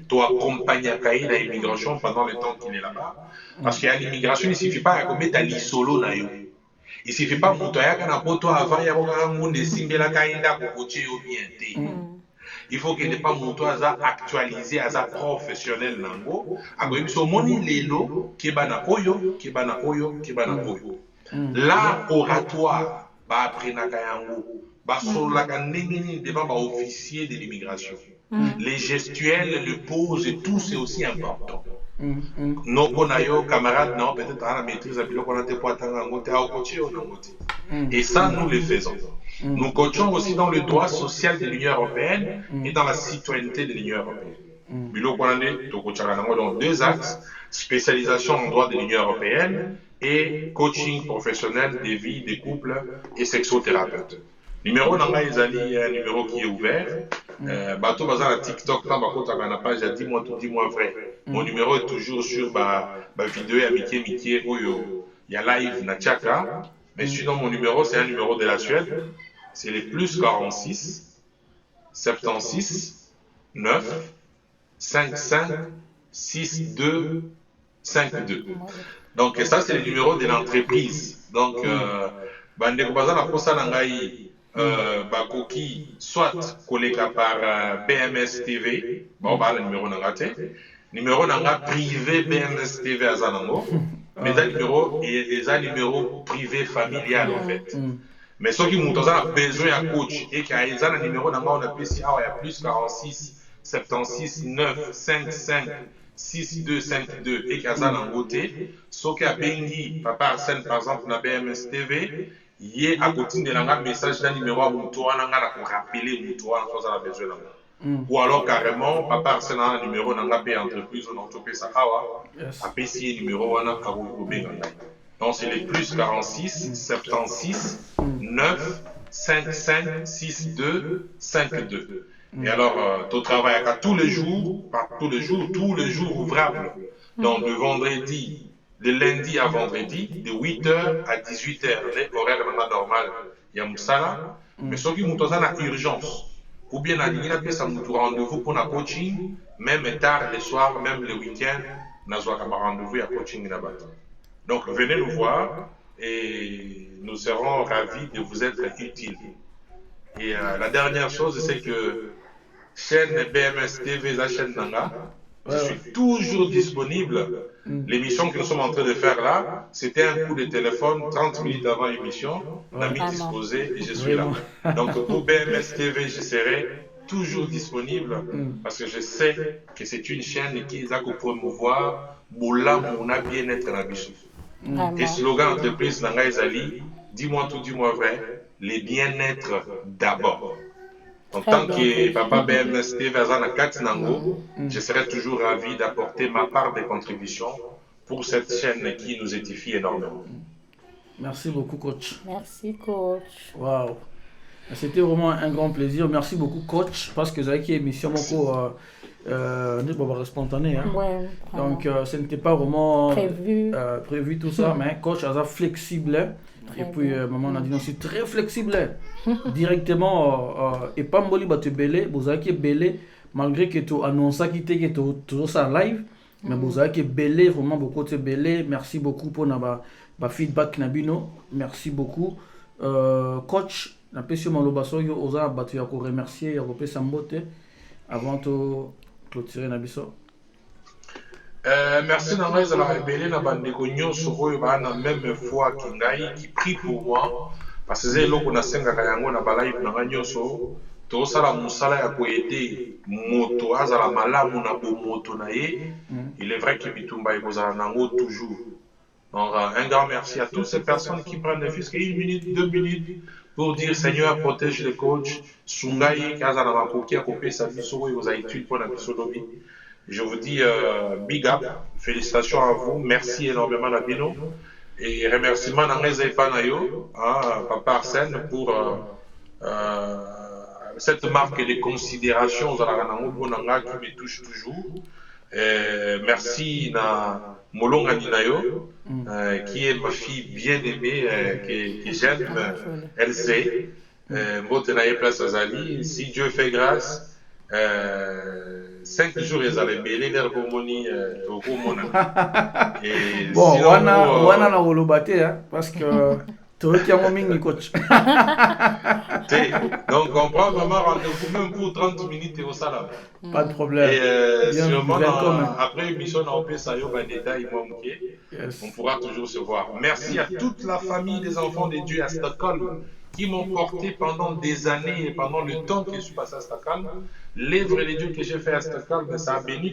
tu accompagnes l'immigration pendant le temps qu'il est là-bas. Parce qu'à l'immigration, il ne suffit pas de commettre solo. Il ne suffit pas de avant il faut que les pas actualisé à professionnel nango. Là, oratoire, officier de l'immigration. Les gestuels, le pose et tout, c'est aussi important. Nos camarades, non, peut-être à la maîtrise, et ça, nous le faisons. Nous coachons aussi dans le droit social de l'Union européenne et dans la citoyenneté de l'Union européenne. Donc 2 axes, spécialisation en droit de l'Union européenne et coaching professionnel des vies, des couples et sexothérapeutes. Numéro Nanga Ezali, un numéro qui est ouvert. Bateau Bazar à TikTok, dans ma page, dis-moi tout, dis-moi vrai. Mon numéro est toujours sur ma vidéo à Mickey, il y a live na Tchaka. Mais sinon, mon numéro, c'est un numéro de la Suède. C'est les plus 46 76 9 55 62 52. Donc, ça, c'est le numéro de l'entreprise. Donc, bandeko baza na posa na ngai bakoki soit koleka par BMS TV, bon ba le numéro na ngate, numéro na nga privé BMS TV aza nango, mais ça numéro et un numéro privé familial en fait. Mais ceux qui ont besoin d'un coach et qui ont un numéro na nga on appelle si ah il y a plus 46 76 9 55 6252 et qui a ça dans côté, ceux qui a bengi papa Arsène par exemple na BMS TV, il est à côté de l'anga message d'un numéro à Moutoua nanga pour rappeler Moutoua en faisant la besoin là. Ou alors carrément papa Arsène a un numéro nanga paye entreprise ou entreprise Sakawa, a payé numéro wana Karoukou Benganga. Donc c'est les plus 46 76 9 55 62 52. Et alors, tu travailles à tous les jours ouvrables. Donc, le lundi à vendredi, de 8h à 18h, l'horaire normal, il y a Moussala. Mais ceux qui ont une urgence, ou bien à l'île, ça nous rendez-vous pour un coaching, même tard le soir, même le week-end, nous avons un rendez-vous à coaching là-bas. Donc, venez nous voir et nous serons ravis de vous être utiles. Et la dernière chose, c'est que chaîne BMS TV, la chaîne Nanga, je suis toujours disponible. L'émission que nous sommes en train de faire là, c'était un coup de téléphone 30 minutes avant l'émission. On a mis disposé et je suis là. Donc pour BMS TV, je serai toujours disponible parce que je sais que c'est une chaîne qui est là pour promouvoir Boula Mouna bien-être à la Et slogan entreprise Nanga Ezali, dis-moi tout, dis-moi vrai, les bien-être d'abord. En tant que papa BMS TV Azana Katinango, je serai toujours ravi d'apporter ma part de contribution pour cette chaîne qui nous édifie énormément. Merci beaucoup, coach. Merci, coach. Waouh. C'était vraiment un grand plaisir. Merci beaucoup, coach, parce que vous avez une émission spontanée. Hein? Ouais, donc, ce n'était pas vraiment prévu tout ça, mais coach est flexible. Et puis, maman on a dit non, c'est très flexible. Directement, et pas mboli ba te belé, vous avez belé, malgré que tu annonces que tu es ça live, mais vous avez belé, vraiment beaucoup de belé. Merci beaucoup pour notre feedback Nabino. Merci beaucoup. Coach, la question malobaso yo oza batu ya ko remercier ya ko pesa mbote avant de clôturer Nabiso. Merci Nanga za la rebelle na bandeko nyonso oyo bana même foi kingai qui prie pour moi parce que c'est loko na senga kayango na live nanga nyonso to sala musala ya ko aider moto azala malamu na bo moto na ye. Il est vrai que bitumba ekozala nango toujours. Donc un grand merci à toutes ces personnes qui prennent ne fût que 1 minute, 2 minutes pour dire Seigneur protège les coachs sungai kazala makoki akope sa biso oyo za étude pour la bisolobi. Je vous dis big up, félicitations à vous, merci énormément Nabino et remerciements à Panayo, Papa Arsène pour cette marque de considération qui me touche toujours. Merci à Molonga Ninayo, qui est ma fille bien-aimée, que j'aime, elle sait. Place Azali, si Dieu fait grâce. 5 jours ils allaient mêler leur bomoni au Romona. Bon, wana na wolobate parce que tu retiens mon mini coach. Donc on prend vraiment rendez-vous même pour 30 minutes au salam. Pas de problème. Et sûrement après l'émission on peut savoir un détail on pourra toujours se voir. Merci à toute la famille des enfants de Dieu à Stockholm qui m'ont porté pendant des années et pendant le temps que je suis passé à Stockholm. L'œuvre de Dieu que j'ai fait à Stockholm, ça a béni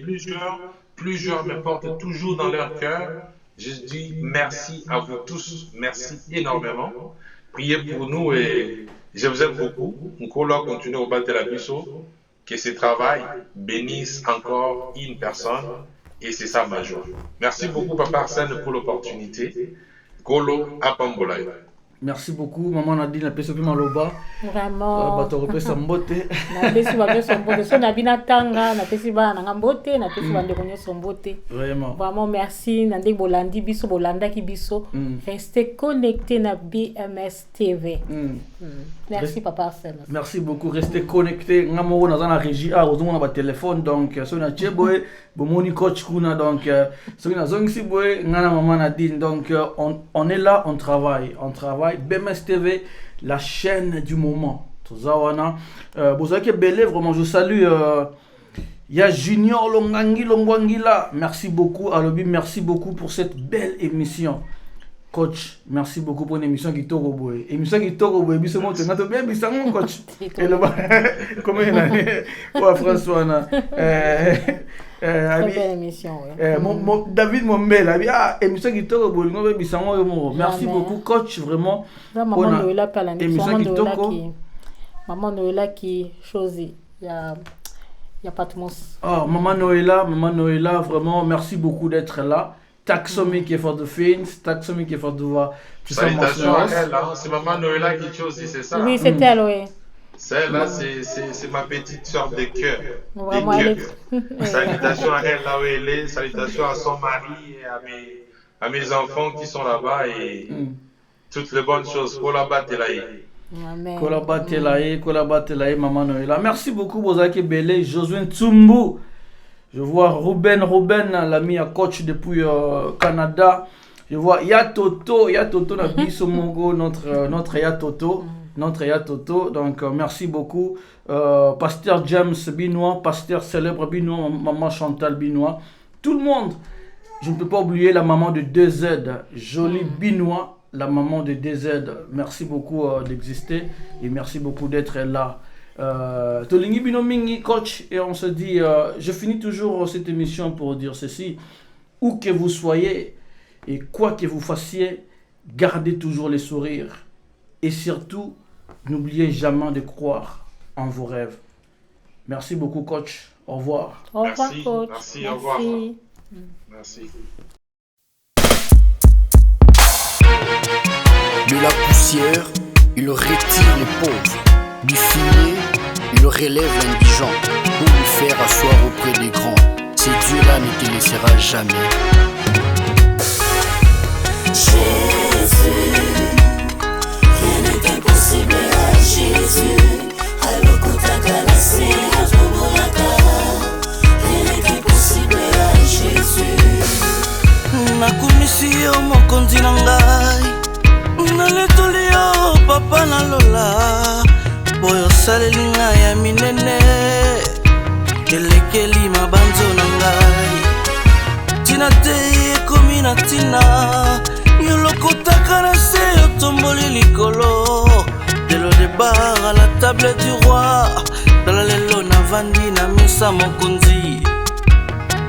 plusieurs me portent toujours dans leur cœur. Je dis merci à vous tous, merci énormément. Priez pour nous et je vous aime beaucoup. On va continuer au bas de la Bisso, que ce travail bénisse encore une personne et c'est ça ma joie. Merci beaucoup Papa Arsène pour l'opportunité. Golo Apambolay. Merci beaucoup. Maman Nadine, la personne qui m'a loba. Vraiment. Bato repesa mbote. Na pesi ba pesa mbote. So na bina tanga, na pesi ba na mbote, na pesi ba ndekonyo so mbote. Vraiment. Vraiment merci Nandek Bolandi biso Bolanda ki biso. Restez connectés na BMS TV. Merci papa Arsène. Merci beaucoup. Restez connectés. Ngamo na la régie a ozonga ba téléphone donc so na cheboy bomoni coach kuna donc so na zongsi boy ngana maman Nadine donc on est là, on travaille. BMS TV, la chaîne du moment. Tozawana. Bozaki Belé, vraiment je salue. Il y a Junior Longwangila. Merci beaucoup. Alobi, merci beaucoup pour cette belle émission. Coach, merci beaucoup pour une émission qui tourne au bout. Émission qui tourne au bout. Émission qui tourne au bout. Émission qui coach. Comment il a dit? François. Très belle émission. David Mombela. Émission qui tourne au bout. Merci beaucoup, coach. Vraiment. Maman Noëlla parle Maman Noëlla qui choisit. Il y a pas de monstre. Oh, Maman Noëlla, vraiment, merci beaucoup d'être là. Tack så mycket för att du finns. Tack så mycket för att du var tillsammans med oss. C'est Maman Noëlla qui choisit, c'est ça? Oui, c'est elle, oui. Celle-là, c'est ma petite sœur de cœur. Vraiment, Salutations à elle là où elle est. Salutations à son mari et à mes enfants qui sont là-bas. Et toutes les bonnes choses. Pour la bataille. Kolabatelaye, Maman Noëlla. Merci beaucoup, Bozaki Belé, Josué Tsumbu. Je vois Ruben, l'ami à coach depuis Canada. Je vois Yatoto Nabiso Mongo, notre Yatoto. Donc merci beaucoup. Pasteur James Binois, pasteur célèbre Binois, maman Chantal Binois. Tout le monde. Je ne peux pas oublier la maman de 2Z, Jolie Binois, la maman de 2Z. Merci beaucoup d'exister et merci beaucoup d'être là. Tolingi Binomingi, coach, et on se dit, je finis toujours cette émission pour dire ceci: où que vous soyez et quoi que vous fassiez, gardez toujours les sourires et surtout, n'oubliez jamais de croire en vos rêves. Merci beaucoup, coach. Au revoir. Au revoir, coach. Merci, au revoir. Merci. De la poussière, il retire les pauvres. Du fumier, il relève l'indigent pour lui faire asseoir auprès des grands. C'est Dieu-là ne te laissera jamais. Jésus, rien n'est impossible à Jésus. Alokutakalase, Atomolaka, rien n'est impossible à Jésus. Nakumisi yo mokonzi na ngai, naletoli yo papa na lola. Boyo saleli ngai ya minene, elekeli mabanzo na ngai. Tina te ekomi na tina, yolokotaka na se yotomboli likolo. Dès le départ à la table du roi, dans lelo navandi na mesa mokonzi.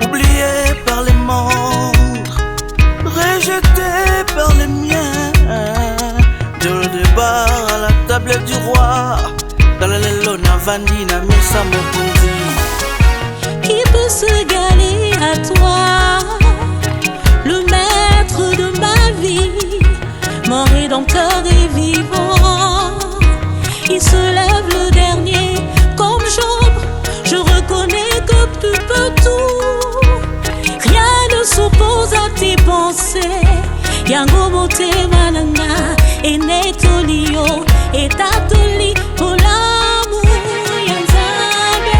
Oublié par les membres, rejeté par les miens. Dès le départ à la table du roi, dans le lelo navandi na mesa mokonzi. Qui peut se égaler à toi, le maître de ma vie, mon rédempteur des vivants? Il se lève le dernier comme Job. Je reconnais que tu peux tout. Rien ne s'oppose à tes pensées. Yango mote mananga et netolio et tatoli pour l'amour yanzabe.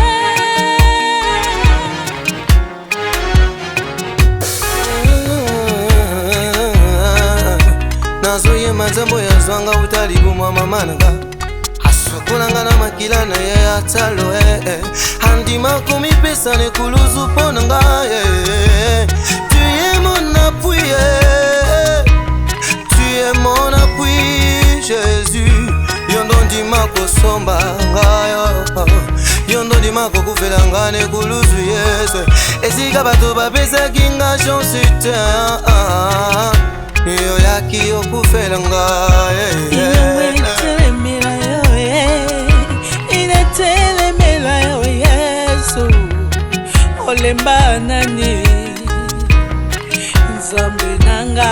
Nazoye mazambo ya zwanga utali gumwa mamananga. Kulanga na makila na ye atalo Handi makomi pesa ne kuluzu ponanga Tu es mon appui Tu es mon appui Jésus Yondo di mako somba ngayo Yondo di mako kufelanga ne kuluzu yesu Ezika bato babesa kinga chonsite Yo yaki yo kufelanga Telemela yo Yesu olemba nani Nzambe nanga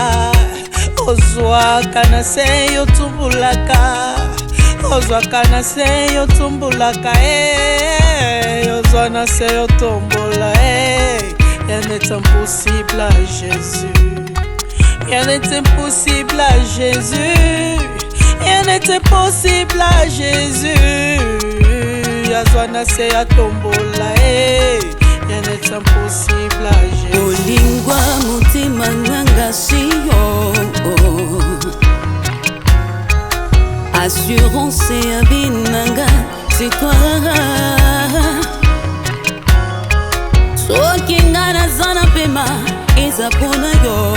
ozo ozwaka na se yo tumbulaka, ozwaka na se yo tumbulaka, ozwa na se yo tombola. Rien n'est impossible à Jésus, rien n'est impossible à Jésus, rien n'est impossible à Jésus. Yazwa na se ya tombola, rien n'est impossible à Jésus. Olingwa mutima nanga siyo, assurance ya binanga c'est toi. Soki nga nazana pema eza pona yo,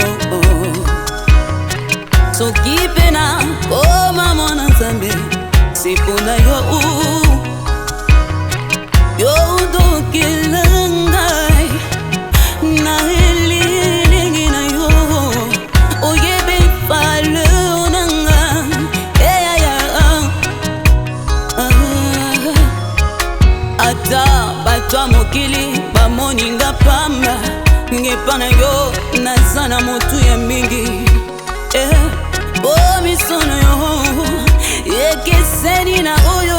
soki pena koma mwana nzambe c'est pona yo. Yo dokelanga na elilingi na yo, oyebe fale onanga, ata batwa mokili bamoninga pamba, ngepa na yo nazana motu ya mingi, bomisono yo ekeseni na oyo